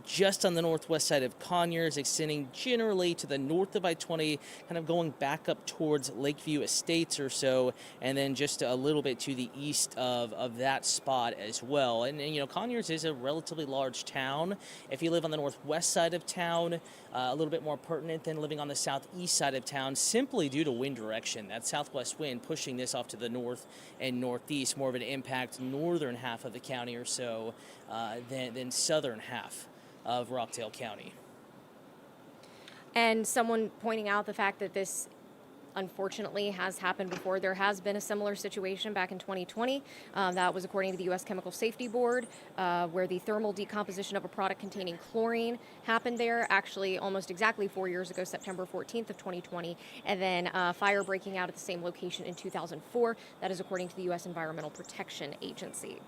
just on the northwest side of Conyers, extending generally to the north of I-20, kind of going back up towards Lakeview Estates or so, and then just a little bit to the east of that spot as well. And Conyers is a relatively large town. If you live on the northwest side of town, a little bit more pertinent than living on the southeast side of town, simply due to wind direction. That southwest wind pushing this off to the north and northeast, more of an impact northern half of the county or so than southern half of Rockdale County. And someone pointing out the fact that this unfortunately has happened before. There has been a similar situation back in 2020. That was according to the U.S. Chemical Safety Board, where the thermal decomposition of a product containing chlorine happened there, actually almost exactly 4 years ago, September 14th of 2020, and then fire breaking out at the same location in 2004. That is according to the U.S. Environmental Protection Agency.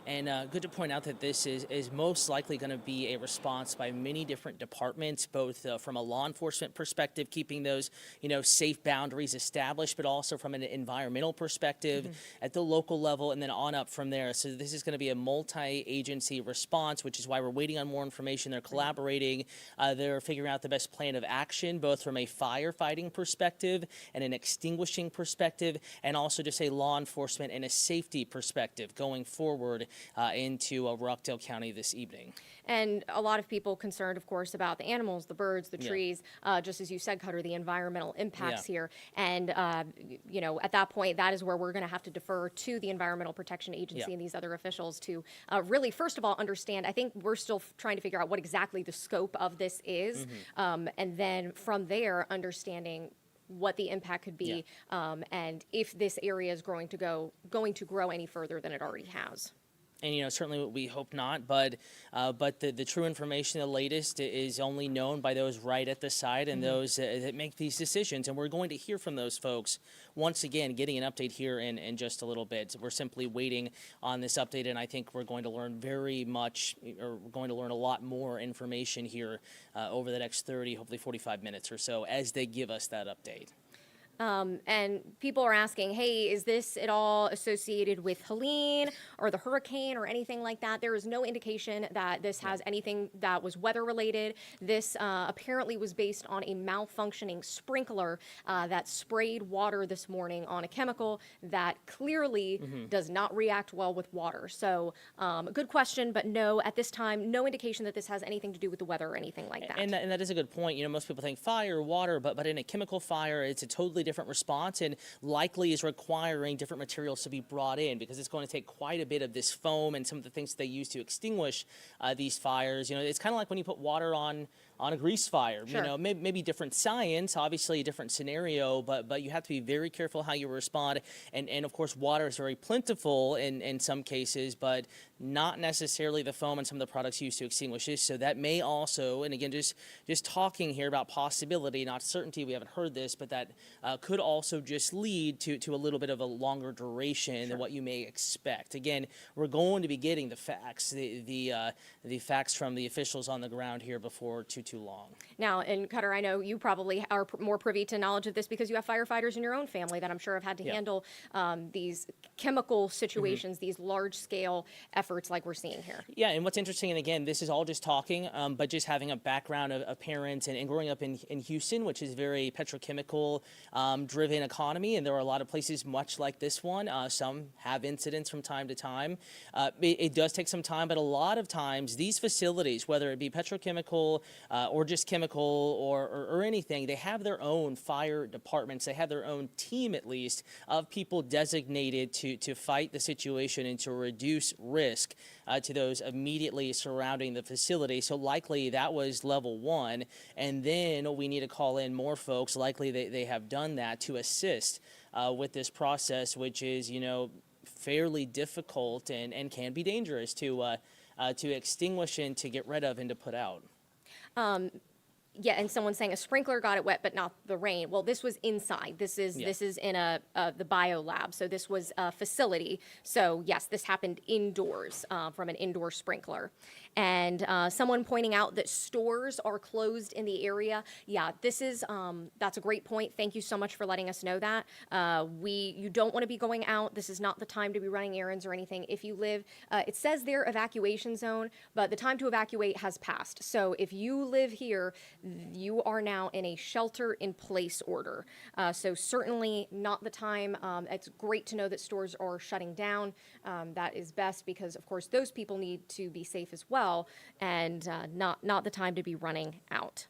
And good to point out that this is most likely going to be a response by many different departments, both from a law enforcement perspective, keeping those, safe boundaries established, but also from an environmental perspective at the local level and then on up from there. So this is going to be a multi-agency response, which is why we're waiting on more information. They're collaborating. They're figuring out the best plan of action, both from a firefighting perspective and an extinguishing perspective, and also just a law enforcement and a safety perspective going forward into Rockdale County this evening. And a lot of people concerned, of course, about the animals, the birds, the trees, just as you said, Cutter, the environmental impacts here. And, you know, at that point, that is where we're going to have to defer to the Environmental Protection Agency and these other officials to really, first of all, understand. I think we're still trying to figure out what exactly the scope of this is. And then from there, understanding what the impact could be and if this area is going to grow any further than it already has. And, you know, certainly we hope not, but the true information, the latest, is only known by those right at the site and those that make these decisions. And we're going to hear from those folks once again, getting an update here in just a little bit. We're simply waiting on this update, and I think we're going to learn we're going to learn a lot more information here over the next 30, hopefully 45 minutes or so as they give us that update. And people are asking, hey, is this at all associated with Helene or the hurricane or anything like that? There is no indication that this has anything that was weather related. This apparently was based on a malfunctioning sprinkler that sprayed water this morning on a chemical that clearly does not react well with water. So good question, but no, at this time, no indication that this has anything to do with the weather or anything like that. And that is a good point. You know, most people think fire, water, but in a chemical fire, it's a totally different response and likely is requiring different materials to be brought in because it's going to take quite a bit of this foam and some of the things that they use to extinguish these fires. You know, it's kind of like when you put water on a grease fire. Sure. You know, maybe different science, obviously a different scenario, but you have to be very careful how you respond. And of course, water is very plentiful in some cases, but not necessarily the foam and some of the products used to extinguish this. So that may also, and again, just talking here about possibility, not certainty, we haven't heard this, but that could also just lead to a little bit of a longer duration than what you may expect. Again, we're going to be getting the facts, the facts from the officials on the ground here before too long. Now, and Cutter, I know you probably are more privy to knowledge of this because you have firefighters in your own family that I'm sure have had to handle these chemical situations, these large-scale efforts like we're seing here. Yeah, and what's interesting, and again, this is all just talking, but just having a background of parents and growing up in Houston, which is very petrochemical driven economy, and there are a lot of places much like this one. Some have incidents from time to time. It does take some time, but a lot of times these facilities, whether it be petrochemical or just chemical or anything, they have their own fire departments. They have their own team, at least, of people designated to fight the situation and to reduce risk to those immediately surrounding the facility. So likely that was level one. And then we need to call in more folks. Likely they have done that to assist with this process, which is, you know, fairly difficult and can be dangerous to extinguish and to get rid of and to put out. Yeah, and someone's saying a sprinkler got it wet, but not the rain. Well, this was inside. This is in the bio lab, so this was a facility. So yes, this happened indoors from an indoor sprinkler. And someone pointing out that stores are closed in the area. Yeah, this is that's a great point. Thank you so much for letting us know that. You don't want to be going out. This is not the time to be running errands or anything. If you live, it says their evacuation zone, but the time to evacuate has passed. So if you live here, you are now in a shelter-in-place order. So certainly not the time. It's great to know that stores are shutting down. That is best because, of course, those people need to be safe as well, and not the time to be running out.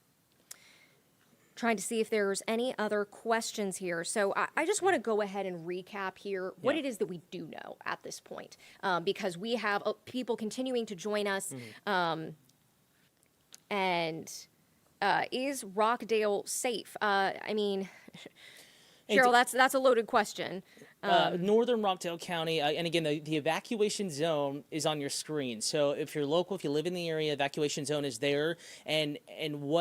Trying to see if there's any other questions here. So I just want to go ahead and recap here what it is that we do know at this point, because we have people continuing to join us, and is Rockdale safe? I mean, Cheryl, that's a loaded question. Northern Rockdale County, and again, the evacuation zone is on your screen. So if you're local, if you live in the area, evacuation zone is there. And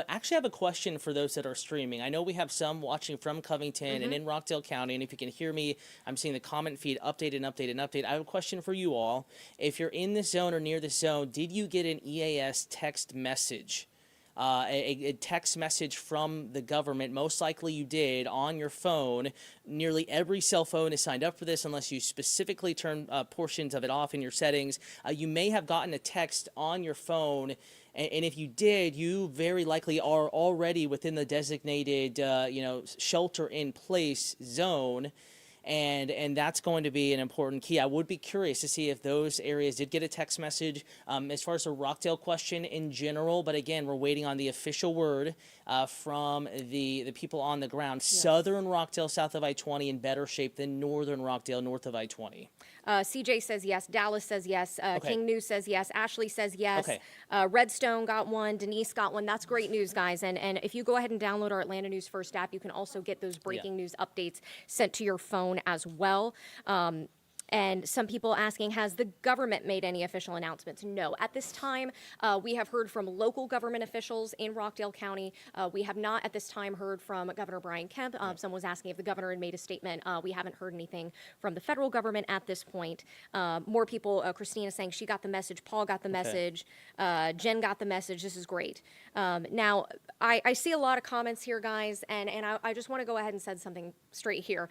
actually I have a question for those that are streaming. I know we have some watching from Covington and in Rockdale County, and if you can hear me, I'm seeing the comment feed update and update and update. I have a question for you all. If you're in this zone or near this zone, did you get an EAS text message? A text message from the government? Most likely you did on your phone. Nearly every cell phone is signed up for this unless you specifically turn portions of it off in your settings. You may have gotten a text on your phone, and if you did, you very likely are already within the designated shelter-in-place zone. and that's going to be an important key. I would be curious to see if those areas did get a text message as far as the Rockdale question in general. But again, we're waiting on the official word from the people on the ground. Yes. Southern Rockdale, south of I-20, in better shape than northern Rockdale, north of I-20. CJ says yes. Dallas says yes. Okay. King News says yes. Ashley says yes. Okay. Redstone got one. Denise got one. That's great news, guys. And if you go ahead and download our Atlanta News First app, you can also get those breaking news updates sent to your phone as well. And some people asking, has the government made any official announcements? No. At this time, we have heard from local government officials in Rockdale County. We have not at this time heard from Governor Brian Kemp. Someone was asking if the governor had made a statement. We haven't heard anything from the federal government at this point. More people, Christina saying she got the message, Paul got the message, Jen got the message. This is great. Now, I see a lot of comments here, guys, and I just want to go ahead and set something straight here.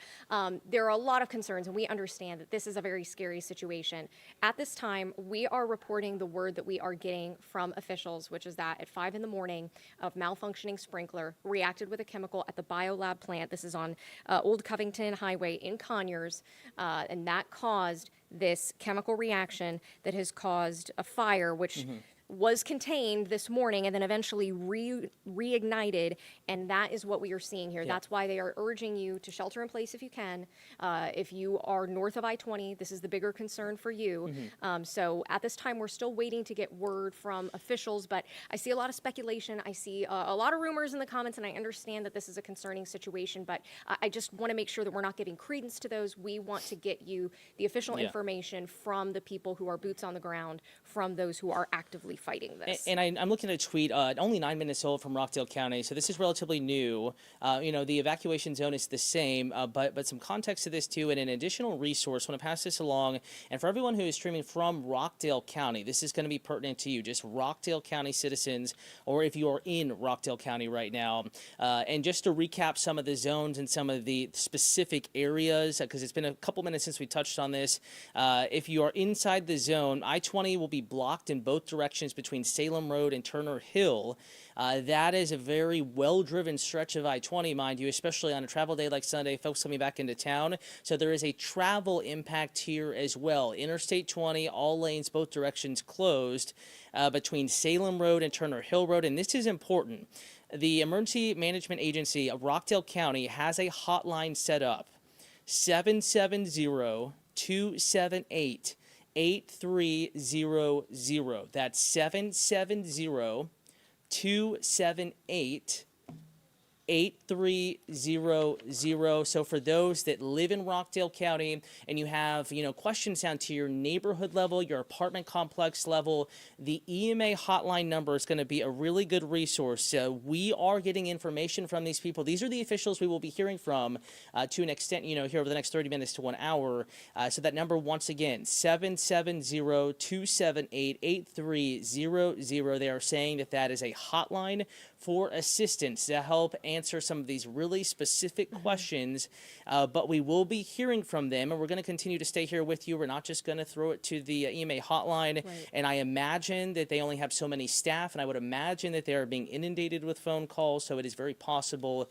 There are a lot of concerns, and we understand that this is a very scary situation. At this time, we are reporting the word that we are getting from officials, which is that at 5 in the morning, a malfunctioning sprinkler reacted with a chemical at the biolab plant. This is on Old Covington Highway in Conyers, and that caused this chemical reaction that has caused a fire, which was contained this morning and then eventually reignited, and that is what we are seeing here. That's why they are urging you to shelter in place if you can. If you are north of I-20, this is the bigger concern for you. So at this time, we're still waiting to get word from officials, but I see a lot of speculation. I see a lot of rumors in the comments, and I understand that this is a concerning situation, but I just want to make sure that we're not giving credence to those. We want to get you the official information from the people who are boots on the ground, from those who are actively fighting this. And I'm looking at a tweet, only 9 minutes old, from Rockdale County, so this is relatively new. The evacuation zone is the same, but some context to this too, and an additional resource. I want to pass this along, and for everyone who is streaming from Rockdale County, this is going to be pertinent to you, just Rockdale County citizens, or if you are in Rockdale County right now. And just to recap some of the zones and some of the specific areas, because it's been a couple minutes since we touched on this. If you are inside the zone, I-20 will be blocked in both directions between Salem Road and Turner Hill. That is a very well-driven stretch of I-20, mind you, especially on a travel day like Sunday, folks coming back into town. So there is a travel impact here as well. Interstate 20, all lanes, both directions closed between Salem Road and Turner Hill Road. And this is important. The Emergency Management Agency of Rockdale County has a hotline set up, 770-278-8300. That's 770-278-8300. So for those that live in Rockdale County and you have, questions down to your neighborhood level, your apartment complex level, the EMA hotline number is going to be a really good resource. We are getting information from these people. These are the officials we will be hearing from to an extent, here over the next 30 minutes to 1 hour. So that number, once again, 770-278-8300. They are saying that is a hotline for assistance to help answer some of these really specific questions, but we will be hearing from them, and we're going to continue to stay here with you. We're not just going to throw it to the EMA hotline, and I imagine that they only have so many staff, and I would imagine that they are being inundated with phone calls, so it is very possible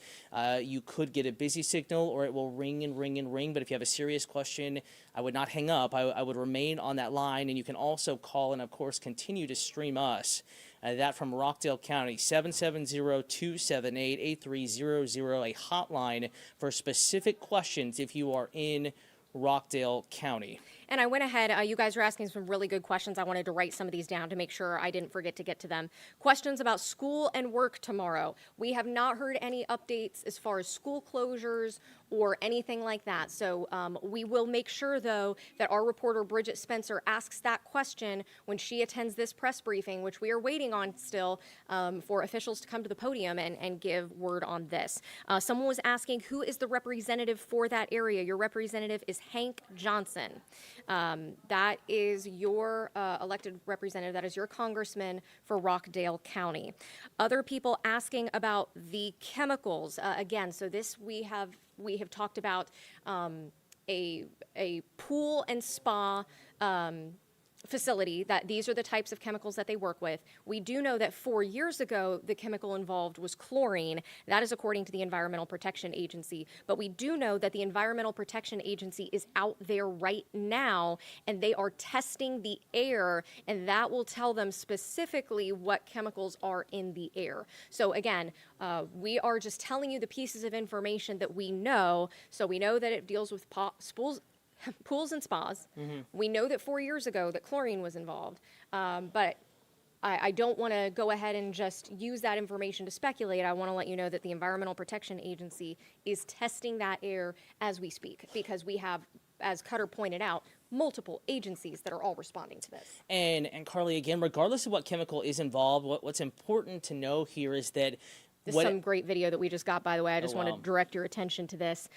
you could get a busy signal, or it will ring and ring and ring. But if you have a serious question, I would not hang up. I would remain on that line, and you can also call and, of course, continue to stream us. That from Rockdale County, 770-278-8300, a hotline for specific questions if you are in Rockdale County. And I went ahead, you guys are asking some really good questions. I wanted to write some of these down to make sure I didn't forget to get to them. Questions about school and work tomorrow. We have not heard any updates as far as school closures or anything like that. So we will make sure, though, that our reporter Bridget Spencer asks that question when she attends this press briefing, which we are waiting on still for officials to come to the podium and give word on this. Someone was asking, who is the representative for that area? Your representative is Hank Johnson. That is your elected representative. That is your congressman for Rockdale County. Other people asking about the chemicals. Again, so this we have talked about a pool and spa facility that these are the types of chemicals that they work with. We do know that 4 years ago, the chemical involved was chlorine. That is according to the Environmental Protection Agency. But we do know that the Environmental Protection Agency is out there right now, and they are testing the air, and that will tell them specifically what chemicals are in the air. So again, we are just telling you the pieces of information that we know. So we know that it deals with pools and spas. We know that 4 years ago that chlorine was involved, but I don't want to go ahead and just use that information to speculate. I want to let you know that the Environmental Protection Agency is testing that air as we speak, because we have, as Cutter pointed out, multiple agencies that are all responding to this. And Carly, again, regardless of what chemical is involved, what's important to know here is that This is some great video that we just got, by the way. I just want wow. to direct your attention to this.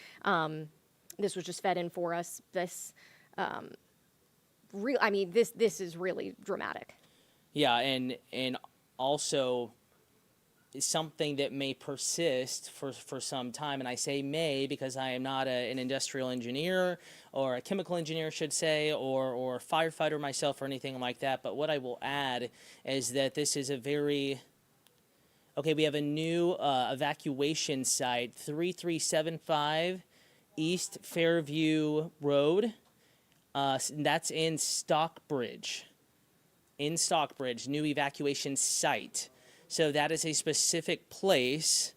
This was just fed in for us. This, this is really dramatic. Yeah, and also something that may persist for some time. And I say may because I am not an industrial engineer or a chemical engineer, should say, or a firefighter myself or anything like that. But what I will add is that this is a very... Okay, we have a new evacuation site, 3375 East Fairview Road. That's in Stockbridge. In Stockbridge, new evacuation site. So that is a specific place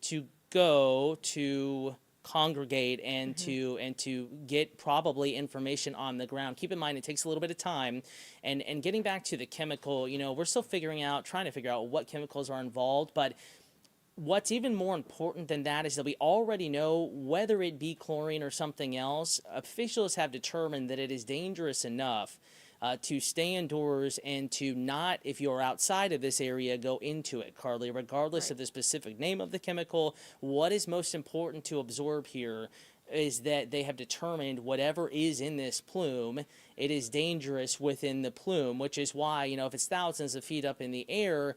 to go to congregate and to get probably information on the ground. Keep in mind, it takes a little bit of time. And getting back to the chemical, we're still trying to figure out what chemicals are involved, but what's even more important than that is that we already know, whether it be chlorine or something else, officials have determined that it is dangerous enough to stay indoors and to not, if you're outside of this area, go into it, Carly, regardless of the specific name of the chemical. What is most important to absorb here is that they have determined whatever is in this plume, it is dangerous within the plume, which is why, if it's thousands of feet up in the air,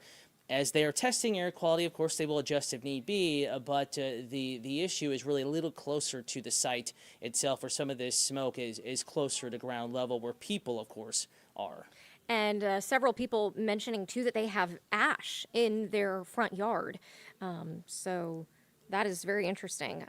as they are testing air quality, of course, they will adjust if need be, but the issue is really a little closer to the site itself, where some of this smoke is closer to ground level, where people, of course, are. And several people mentioning, too, that they have ash in their front yard. So that is very interesting.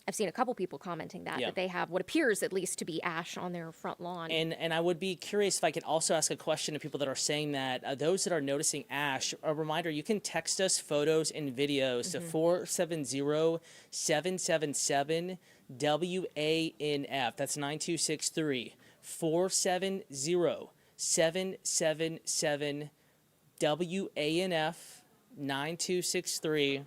I've seen a couple people commenting that they have what appears at least to be ash on their front lawn. And I would be curious if I could also ask a question to people that are saying that. Those that are noticing ash, a reminder, you can text us photos and videos to 470-777-WANF. That's 9263. 470-777-WANF 9263.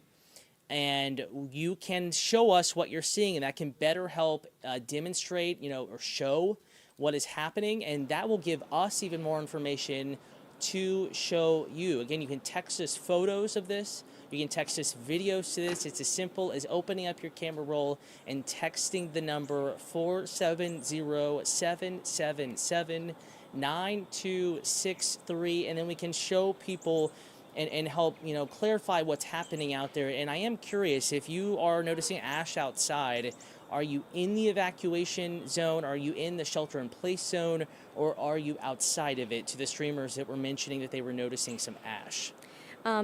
And you can show us what you're seeing, and that can better help demonstrate, or show what is happening, and that will give us even more information to show you. Again, you can text us photos of this. You can text us videos to this. It's as simple as opening up your camera roll and texting the number 470-777-9263, and then we can show people and help, clarify what's happening out there. And I am curious, if you are noticing ash outside, are you in the evacuation zone? Are you in the shelter-in-place zone? Or are you outside of it, to the streamers that were mentioning that they were noticing some ash?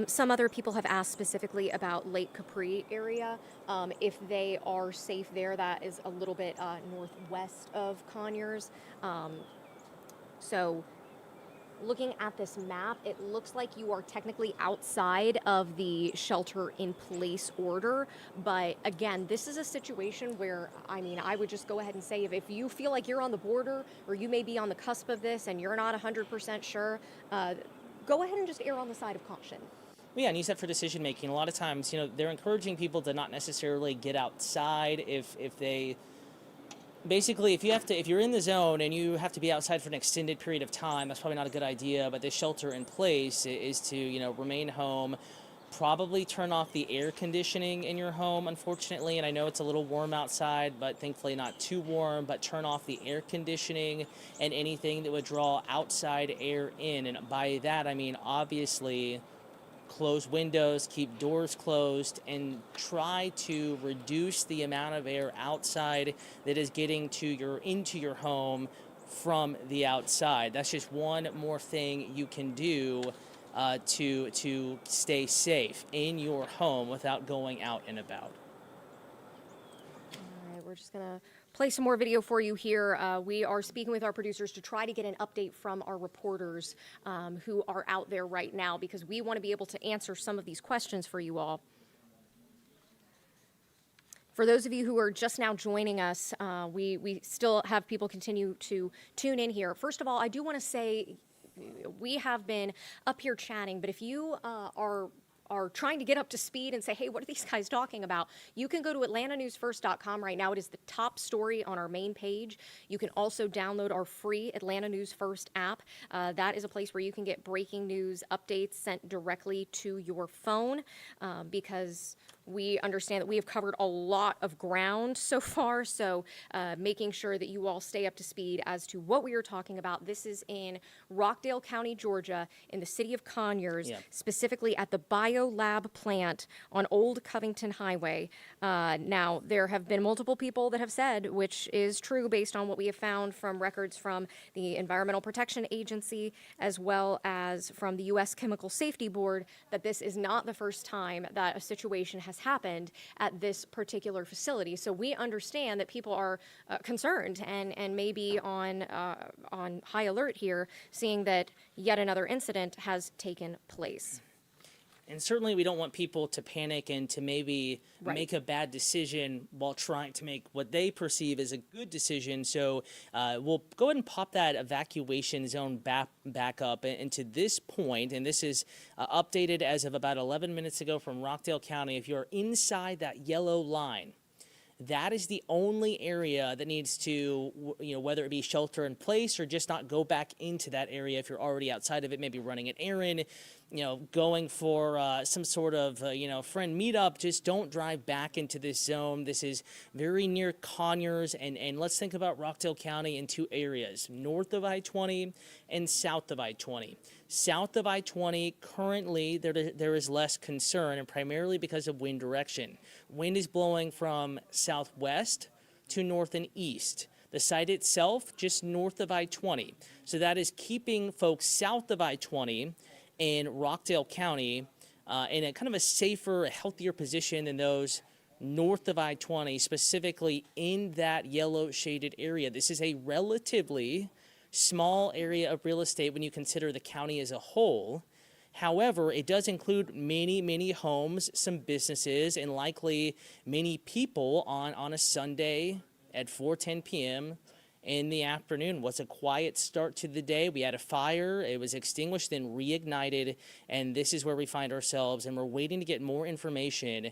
Some other people have asked specifically about Lake Capri area, if they are safe there. That is a little bit northwest of Conyers. So looking at this map, it looks like you are technically outside of the shelter-in-place order. But again, this is a situation where, I would just go ahead and say, if you feel like you're on the border or you may be on the cusp of this and you're not 100% sure, go ahead and just err on the side of caution. Yeah, and use that for decision making. A lot of times, they're encouraging people to not necessarily get outside if they... Basically, if you're in the zone and you have to be outside for an extended period of time, that's probably not a good idea. But the shelter in place is to, remain home, probably turn off the air conditioning in your home, unfortunately. And I know it's a little warm outside, but thankfully not too warm. But turn off the air conditioning and anything that would draw outside air in. And by that, I mean, obviously, close windows, keep doors closed, and try to reduce the amount of air outside that is getting into your home from the outside. That's just one more thing you can do to stay safe in your home without going out and about. All right, we're just going to play some more video for you here. We are speaking with our producers to try to get an update from our reporters who are out there right now, because we want to be able to answer some of these questions for you all. For those of you who are just now joining us, we still have people continue to tune in here. First of all, I do want to say we have been up here chatting, but if you are trying to get up to speed and say, hey, what are these guys talking about? You can go to atlantanewsfirst.com right now. It is the top story on our main page. You can also download our free Atlanta News First app. That is a place where you can get breaking news updates sent directly to your phone, because we understand that we have covered a lot of ground so far, so making sure that you all stay up to speed as to what we are talking about. This is in Rockdale County, Georgia, in the city of Conyers, specifically at the BioLab plant on Old Covington Highway. Now, there have been multiple people that have said, which is true based on what we have found from records from the Environmental Protection Agency as well as from the U.S. Chemical Safety Board, that this is not the first time that a situation has happened at this particular facility. So we understand that people are concerned and maybe on high alert here, seeing that yet another incident has taken place. And certainly we don't want people to panic and to maybe make a bad decision while trying to make what they perceive as a good decision. So we'll go ahead and pop that evacuation zone back up. And to this point, and this is updated as of about 11 minutes ago from Rockdale County, if you're inside that yellow line, that is the only area that needs to, whether it be shelter in place or just not go back into that area if you're already outside of it, maybe running an errand, going for some sort of, friend meetup. Just don't drive back into this zone. This is very near Conyers, and let's think about Rockdale County in two areas, north of I-20 and south of I-20. South of I-20, currently, there is less concern, and primarily because of wind direction. Wind is blowing from southwest to north and east. The site itself, just north of I-20. So that is keeping folks south of I-20 in Rockdale County in a kind of a safer, a healthier position than those north of I-20, specifically in that yellow shaded area. This is a relatively small area of real estate when you consider the county as a whole. However, it does include many, many homes, some businesses, and likely many people on a Sunday at 4:10 p.m. in the afternoon. Was a quiet start to the day. We had a fire. It was extinguished, then reignited, and this is where we find ourselves, and we're waiting to get more information,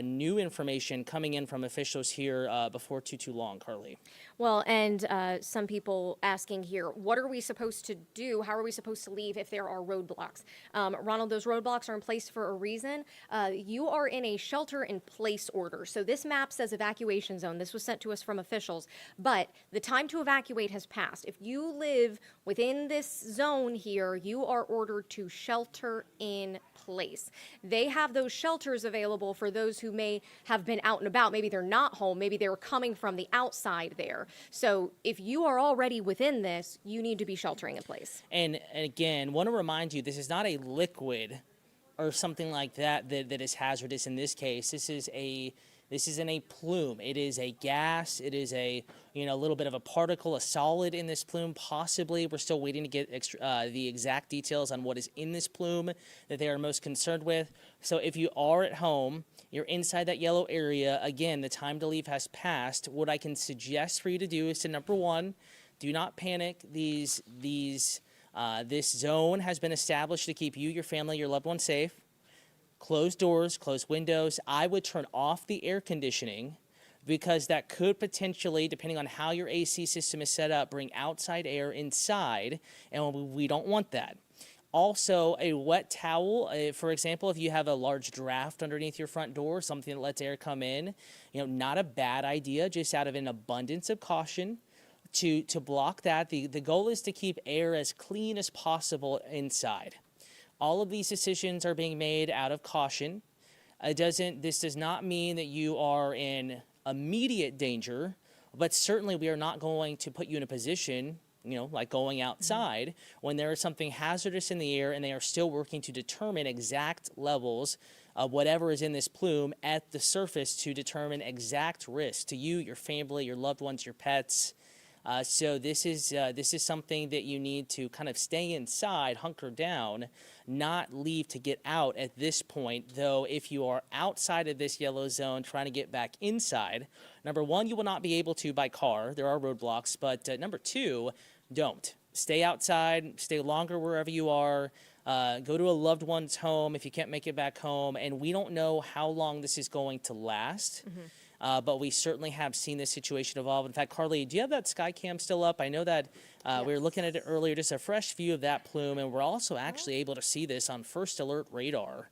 new information coming in from officials here before too long, Carly. Well, and some people asking here, what are we supposed to do? How are we supposed to leave if there are roadblocks? Ronald, those roadblocks are in place for a reason. You are in a shelter-in-place order. So this map says evacuation zone. This was sent to us from officials. But the time to evacuate has passed. If you live within this zone here, you are ordered to shelter in place. They have those shelters available for those who may have been out and about. Maybe they're not home. Maybe they were coming from the outside there. So if you are already within this, you need to be sheltering in place. And again, want to remind you, this is not a liquid or something like that is hazardous in this case. This is in a plume. It is a gas. It is a little bit of a particle, a solid in this plume. Possibly, we're still waiting to get the exact details on what is in this plume that they are most concerned with. So if you are at home, you're inside that yellow area. Again, the time to leave has passed. What I can suggest for you to do is to, number one, do not panic. This zone has been established to keep you, your family, your loved ones safe. Close doors, close windows. I would turn off the air conditioning because that could potentially, depending on how your AC system is set up, bring outside air inside, and we don't want that. Also, a wet towel, for example, if you have a large draft underneath your front door, something that lets air come in, not a bad idea, just out of an abundance of caution to block that. The goal is to keep air as clean as possible inside. All of these decisions are being made out of caution. This does not mean that you are in immediate danger, but certainly we are not going to put you in a position like going outside, when there is something hazardous in the air and they are still working to determine exact levels of whatever is in this plume at the surface to determine exact risk to you, your family, your loved ones, your pets. So this is something that you need to kind of stay inside, hunker down, not leave to get out at this point. Though if you are outside of this yellow zone trying to get back inside, number one, you will not be able to by car. There are roadblocks. But number two, don't. Stay outside, stay longer wherever you are. Go to a loved one's home if you can't make it back home. And we don't know how long this is going to last. But we certainly have seen this situation evolve. In fact, Carly, do you have that sky cam still up? I know that we were looking at it earlier, just a fresh view of that plume, and we're also actually able to see this on First Alert radar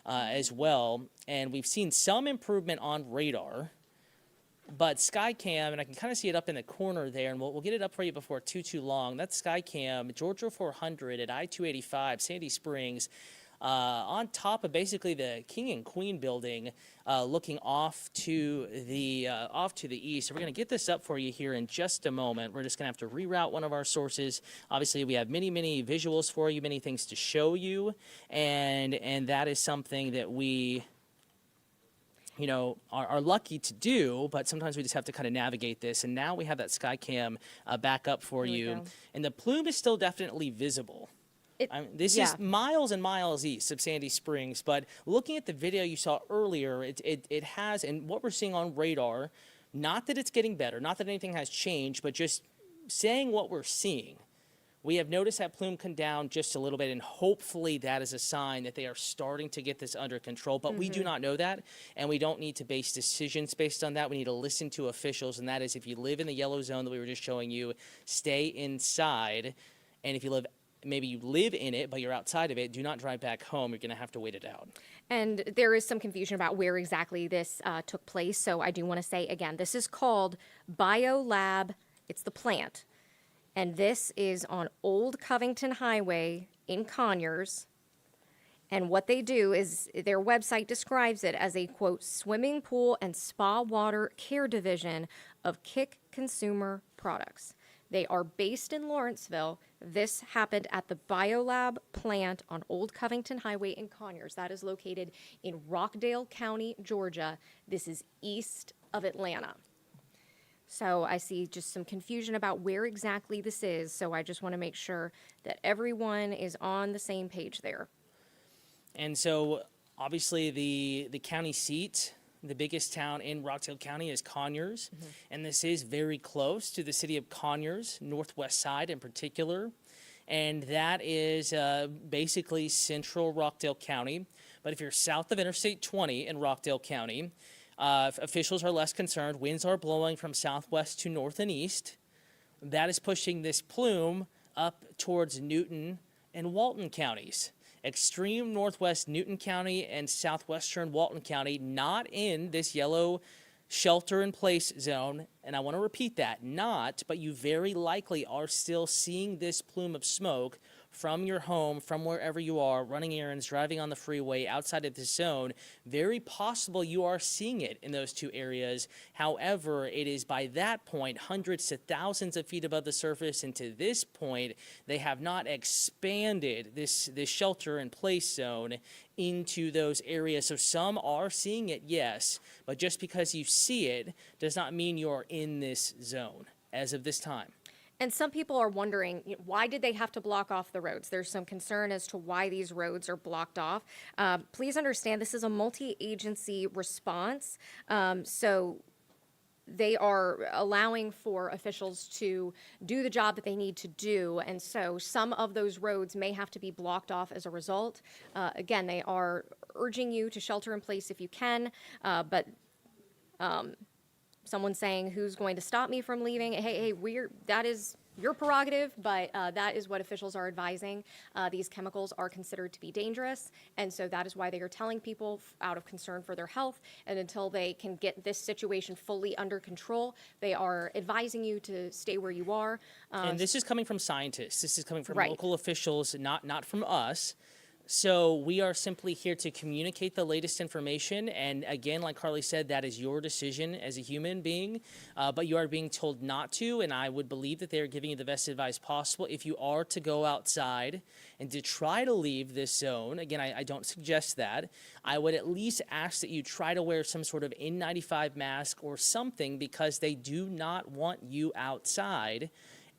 as well. And we've seen some improvement on radar, but sky cam, and I can kind of see it up in the corner there, and we'll get it up for you before too long. That's sky cam, Georgia 400 at I-285, Sandy Springs. On top of basically the King and Queen building, looking off to the east. So we're going to get this up for you here in just a moment. We're just going to have to reroute one of our sources. Obviously, we have many visuals for you, many things to show you, and that is something that we are lucky to do, but sometimes we just have to kind of navigate this. And now we have that Skycam back up for you, and the plume is still definitely visible. This is miles and miles east of Sandy Springs, but looking at the video you saw earlier, it has, and what we're seeing on radar, not that it's getting better, not that anything has changed, but just saying what we're seeing. We have noticed that plume come down just a little bit, and hopefully that is a sign that they are starting to get this under control, but we do not know that, and we don't need to base decisions based on that. We need to listen to officials, and that is if you live in the yellow zone that we were just showing you, stay inside, and if you maybe you live in it, but you're outside of it, do not drive back home. You're going to have to wait it out. And there is some confusion about where exactly this took place. So I do want to say, again, this is called BioLab. It's the plant. And this is on Old Covington Highway in Conyers. And what they do is their website describes it as a, quote, swimming pool and spa water care division of Kick Consumer Products. They are based in Lawrenceville. This happened at the BioLab plant on Old Covington Highway in Conyers. That is located in Rockdale County, Georgia. This is east of Atlanta. So I see just some confusion about where exactly this is. So I just want to make sure that everyone is on the same page there. And so obviously the county seat, the biggest town in Rockdale County, is Conyers, and this is very close to the city of Conyers, northwest side in particular, and that is basically central Rockdale County. But if you're south of Interstate 20 in Rockdale County, officials are less concerned. Winds are blowing from southwest to north and east. That is pushing this plume up towards Newton and Walton counties. Extreme northwest Newton County and southwestern Walton County, not in this yellow shelter-in-place zone. And I want to repeat that, not, but you very likely are still seeing this plume of smoke from your home, from wherever you are, running errands, driving on the freeway, outside of this zone. Very possible you are seeing it in those two areas. However, it is by that point hundreds to thousands of feet above the surface, and to this point, they have not expanded this shelter-in-place zone into those areas. So some are seeing it, yes, but just because you see it does not mean you're in this zone as of this time. And some people are wondering, why did they have to block off the roads? There's some concern as to why these roads are blocked off. Please understand, this is a multi-agency response. So they are allowing for officials to do the job that they need to do. And so some of those roads may have to be blocked off as a result. Again, they are urging you to shelter in place if you can, but someone saying, who's going to stop me from leaving? Hey, that is your prerogative, but that is what officials are advising. These chemicals are considered to be dangerous, and so that is why they are telling people out of concern for their health, and until they can get this situation fully under control, they are advising you to stay where you are. And this is coming from scientists. This is coming from Right. local officials, not from us. So we are simply here to communicate the latest information. And again, like Carly said, that is your decision as a human being, but you are being told not to. And I would believe that they are giving you the best advice possible. If you are to go outside and to try to leave this zone, again, I don't suggest that. I would at least ask that you try to wear some sort of N95 mask or something, because they do not want you outside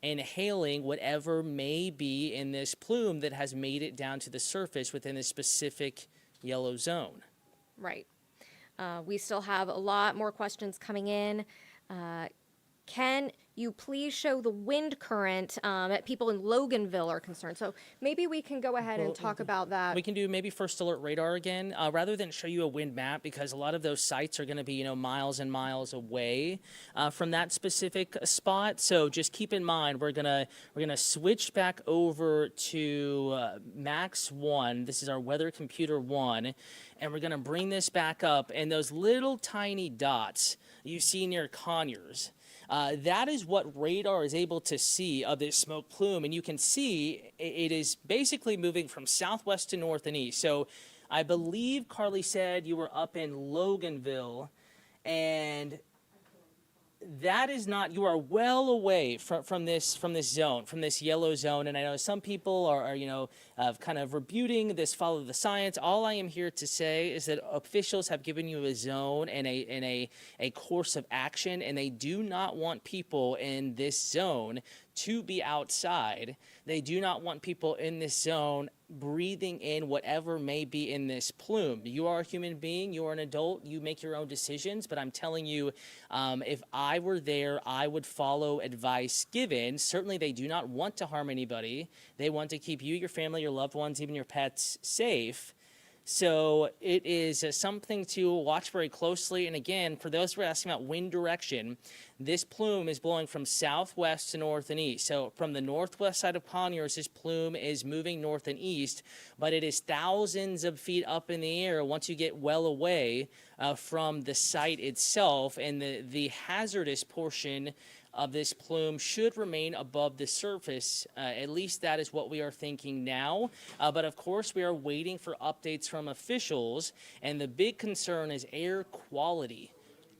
inhaling whatever may be in this plume that has made it down to the surface within a specific yellow zone. Right. We still have a lot more questions coming in. Can you please show the wind current that people in Loganville are concerned? So maybe we can go ahead and talk about that. We can do maybe first alert radar again, rather than show you a wind map, because a lot of those sites are going to be, miles and miles away from that specific spot. So just keep in mind, we're gonna switch back over to Max 1. This is our weather computer 1, and we're gonna bring this back up. And those little tiny dots you see near Conyers, that is what radar is able to see of this smoke plume. And you can see it is basically moving from southwest to north and east. So I believe Carly said you were up in Loganville, and that is not, you are well away from this zone, from this yellow zone. And I know some people are kind of rebuting this follow the science. All I am here to say is that officials have given you a zone and a course of action, and they do not want people in this zone to be outside. They do not want people in this zone breathing in whatever may be in this plume. You are a human being, you are an adult, you make your own decisions, but I'm telling you, if I were there, I would follow advice given. Certainly they do not want to harm anybody. They want to keep you, your family, your loved ones, even your pets safe. So it is something to watch very closely. And again, for those who are asking about wind direction, this plume is blowing from southwest to north and east. So from the northwest side of Conyers, this plume is moving north and east, but it is thousands of feet up in the air once you get well away from the site itself. And the hazardous portion of this plume should remain above the surface. At least that is what we are thinking now. But of course, we are waiting for updates from officials. And the big concern is air quality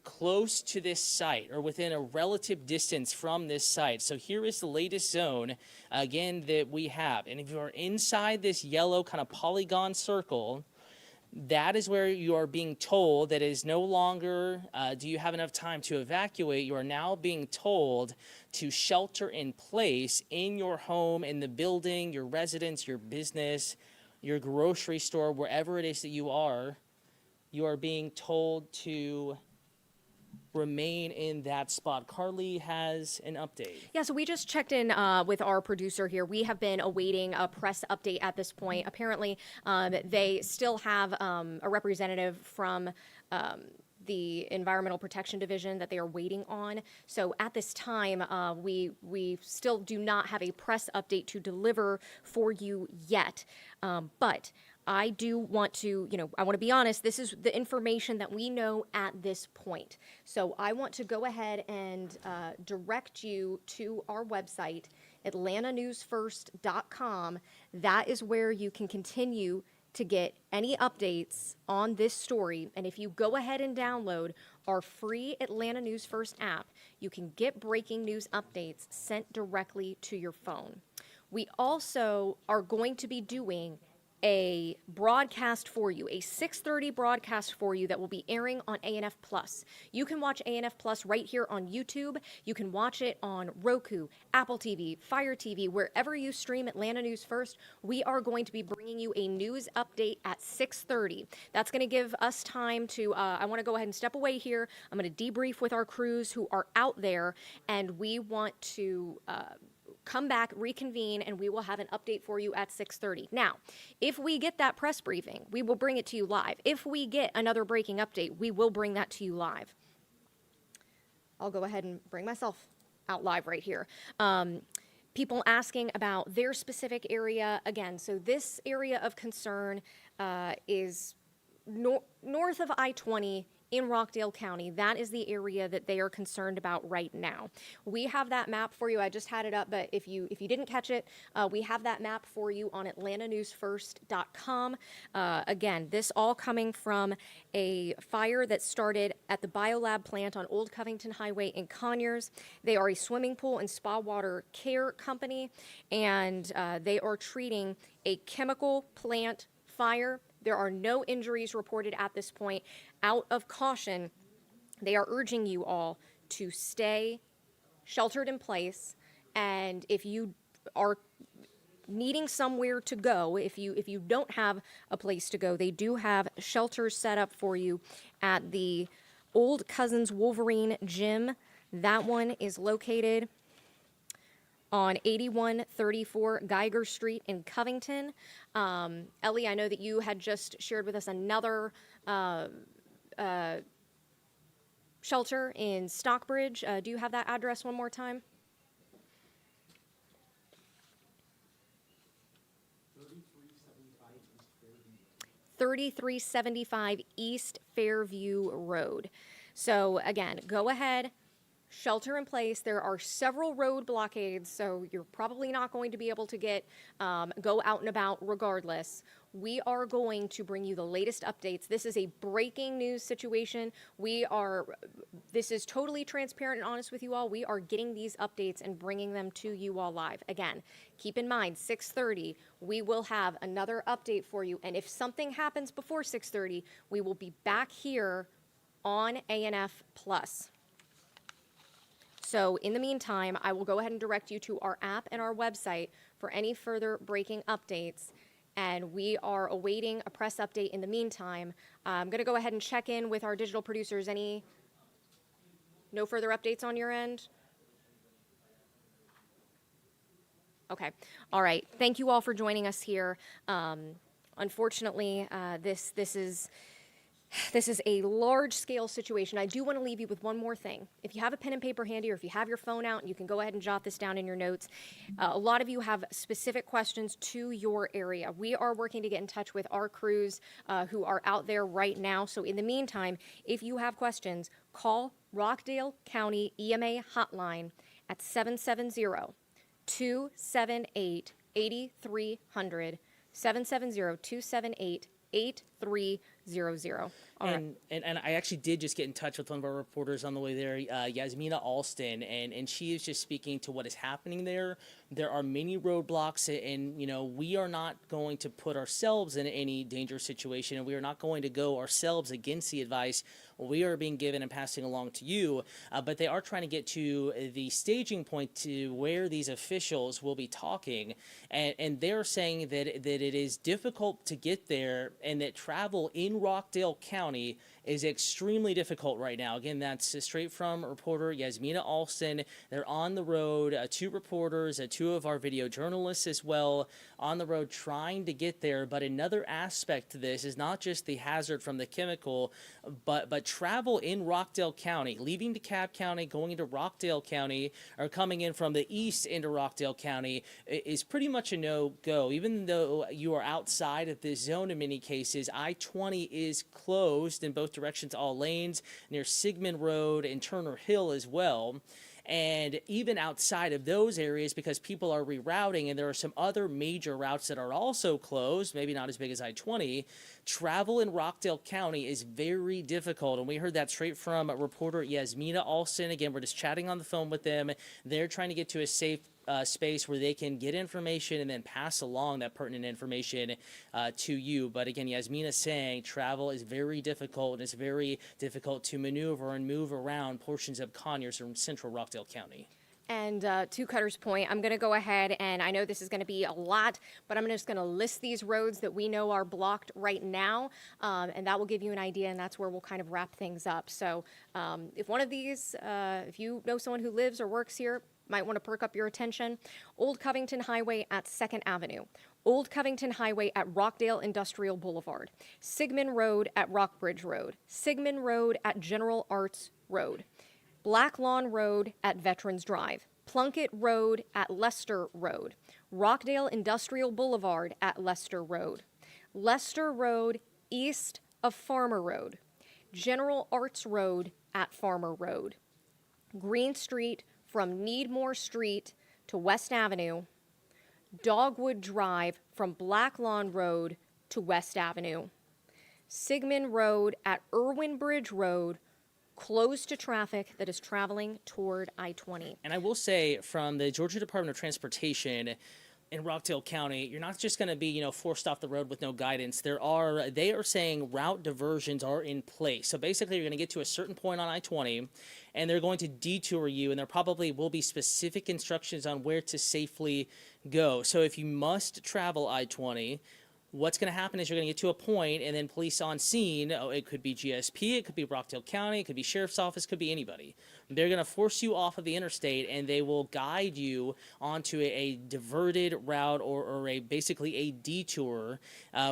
close to this site or within a relative distance from this site. So here is the latest zone, again, that we have. And if you are inside this yellow kind of polygon circle, that is where you are being told that it is no longer, do you have enough time to evacuate? You are now being told to shelter in place in your home, in the building, your residence, your business, your grocery store, wherever it is that you are being told to remain in that spot. Carly has an update. Yeah, so we just checked in with our producer here. We have been awaiting a press update at this point. Apparently, they still have a representative from the Environmental Protection Division that they are waiting on. So at this time, we still do not have a press update to deliver for you yet. But I do want to, I want to be honest, this is the information that we know at this point. So I want to go ahead and direct you to our website, atlantanewsfirst.com. That is where you can continue to get any updates on this story. And if you go ahead and download our free Atlanta News First app, you can get breaking news updates sent directly to your phone. We also are going to be doing a broadcast for you, a 6:30 broadcast for you that will be airing on ANF Plus. You can watch ANF Plus right here on YouTube. You can watch it on Roku, Apple TV, Fire TV, wherever you stream Atlanta News First. We are going to be bringing you a news update at 6:30. That's going to give us time to, I want to go ahead and step away here. I'm going to debrief with our crews who are out there, and we want to come back, reconvene, and we will have an update for you at 6:30. Now, if we get that press briefing, we will bring it to you live. If we get another breaking update, we will bring that to you live. I'll go ahead and bring myself out live right here. People asking about their specific area. Again, so this area of concern is north of I-20 in Rockdale County. That is the area that they are concerned about right now. We have that map for you. I just had it up, but if you didn't catch it, we have that map for you on atlantanewsfirst.com. Again, this all coming from a fire that started at the Biolab plant on Old Covington Highway in Conyers. They are a swimming pool and spa water care company, and they are treating a chemical plant fire. There are no injuries reported at this point. Out of caution, they are urging you all to stay sheltered in place, and if you are needing somewhere to go, if you don't have a place to go, they do have shelters set up for you at the Old Cousins Wolverine Gym. That one is located on 8134 Geiger Street in Covington. Ellie, I know that you had just shared with us another shelter in Stockbridge. Do you have that address one more time? 3375 East Fairview Road. So again, go ahead, shelter in place. There are several road blockades, so you're probably not going to be able to get go out and about regardless. We are going to bring you the latest updates. This is a breaking news situation. This is totally transparent and honest with you all. We are getting these updates and bringing them to you all live. Again, keep in mind, 6:30, we will have another update for you. And if something happens before 6:30, we will be back here on ANF Plus. So in the meantime, I will go ahead and direct you to our app and our website for any further breaking updates. And we are awaiting a press update in the meantime. I'm going to go ahead and check in with our digital producers. No further updates on your end? Okay. All right. Thank you all for joining us here. Unfortunately, this is a large-scale situation. I do want to leave you with one more thing. If you have a pen and paper handy, or if you have your phone out, you can go ahead and jot this down in your notes. A lot of you have specific questions to your area. We are working to get in touch with our crews who are out there right now. So in the meantime, if you have questions, call Rockdale County EMA hotline at 770-278-8300, 770-278-8300. And I actually did just get in touch with one of our reporters on the way there, Yasmina Alston, and she is just speaking to what is happening there. There are many roadblocks, and we are not going to put ourselves in any dangerous situation, and we are not going to go ourselves against the advice we are being given and passing along to you. But they are trying to get to the staging point to where these officials will be talking, and they're saying that it is difficult to get there, and that travel in Rockdale County is extremely difficult right now. Again, that's straight from reporter Yasmina Alston. They're on the road, 2 reporters, 2 of our video journalists as well, on the road trying to get there. But another aspect to this is not just the hazard from the chemical, but travel in Rockdale County, leaving DeKalb County, going into Rockdale County, or coming in from the east into Rockdale County is pretty much a no-go. Even though you are outside of this zone in many cases, I-20 is closed in both directions, all lanes, near Sigmund Road and Turner Hill as well. And even outside of those areas, because people are rerouting, and there are some other major routes that are also closed, maybe not as big as I-20, travel in Rockdale County is very difficult. And we heard that straight from reporter Yasmina Alston. Again, we're just chatting on the phone with them. They're trying to get to a safe space where they can get information and then pass along that pertinent information to you. But again, Yasmina's saying travel is very difficult, and it's very difficult to maneuver and move around portions of Conyers or central Rockdale County. And to Cutter's point, I'm going to go ahead, and I know this is going to be a lot, but I'm just going to list these roads that we know are blocked right now, and that will give you an idea, and that's where we'll kind of wrap things up. So if one of these, if you know someone who lives or works here, might want to perk up your attention. Old Covington Highway at 2nd Avenue. Old Covington Highway at Rockdale Industrial Boulevard. Sigmund Road at Rockbridge Road. Sigmund Road at General Arts Road. Black Lawn Road at Veterans Drive. Plunkett Road at Leicester Road. Rockdale Industrial Boulevard at Leicester Road. Leicester Road east of Farmer Road. General Arts Road at Farmer Road, Green Street from Needmore Street to West Avenue, Dogwood Drive from Black Lawn Road to West Avenue, Sigmund Road at Irwin Bridge Road, closed to traffic that is traveling toward I-20. And I will say, from the Georgia Department of Transportation in Rockdale County, you're not just going to be, forced off the road with no guidance. They are saying route diversions are in place. So basically, you're going to get to a certain point on I-20, and they're going to detour you, and there probably will be specific instructions on where to safely go. So if you must travel I-20, what's going to happen is you're going to get to a point, and then police on scene, it could be GSP, it could be Rockdale County, it could be Sheriff's Office, it could be anybody. They're going to force you off of the interstate, and they will guide you onto a diverted route or basically a detour,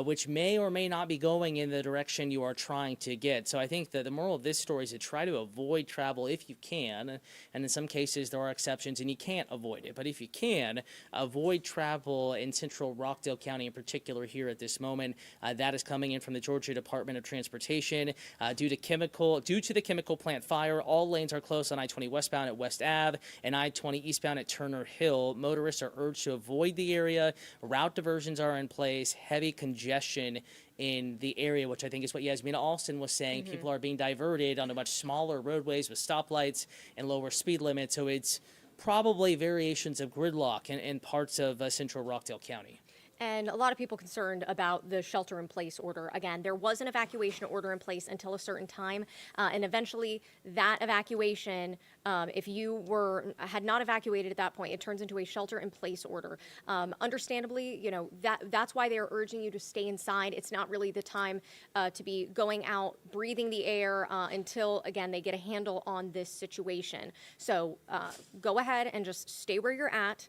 which may or may not be going in the direction you are trying to get. So I think that the moral of this story is to try to avoid travel if you can, and in some cases there are exceptions and you can't avoid it. But if you can, avoid travel in central Rockdale County in particular here at this moment. That is coming in from the Georgia Department of Transportation. Due to the chemical plant fire, all lanes are closed on I-20 westbound at West Ave and I-20 eastbound at Turner Hill. Motorists are urged to avoid the area. Route diversions are in place. Heavy congestion in the area, which I think is what Yasmina Alston was saying. People are being diverted onto much smaller roadways with stoplights and lower speed limits. So it's probably variations of gridlock in parts of central Rockdale County. And a lot of people concerned about the shelter-in-place order. Again, there was an evacuation order in place until a certain time, and eventually that evacuation, if you had not evacuated at that point, it turns into a shelter-in-place order. Understandably, that's why they are urging you to stay inside. It's not really the time to be going out, breathing the air until, again, they get a handle on this situation. So go ahead and just stay where you're at,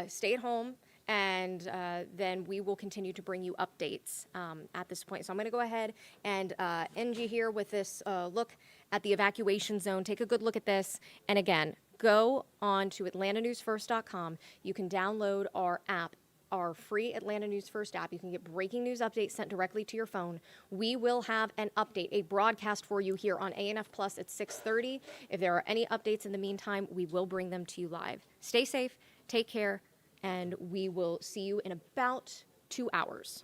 stay at home, and then we will continue to bring you updates at this point. So I'm going to go ahead and end you here with this look at the evacuation zone. Take a good look at this. And again, go on to atlantanewsfirst.com. You can download our app, our free Atlanta News First app. You can get breaking news updates sent directly to your phone. We will have an update, a broadcast for you here on ANF Plus at 6:30. If there are any updates in the meantime, we will bring them to you live. Stay safe, take care, and we will see you in about 2 hours.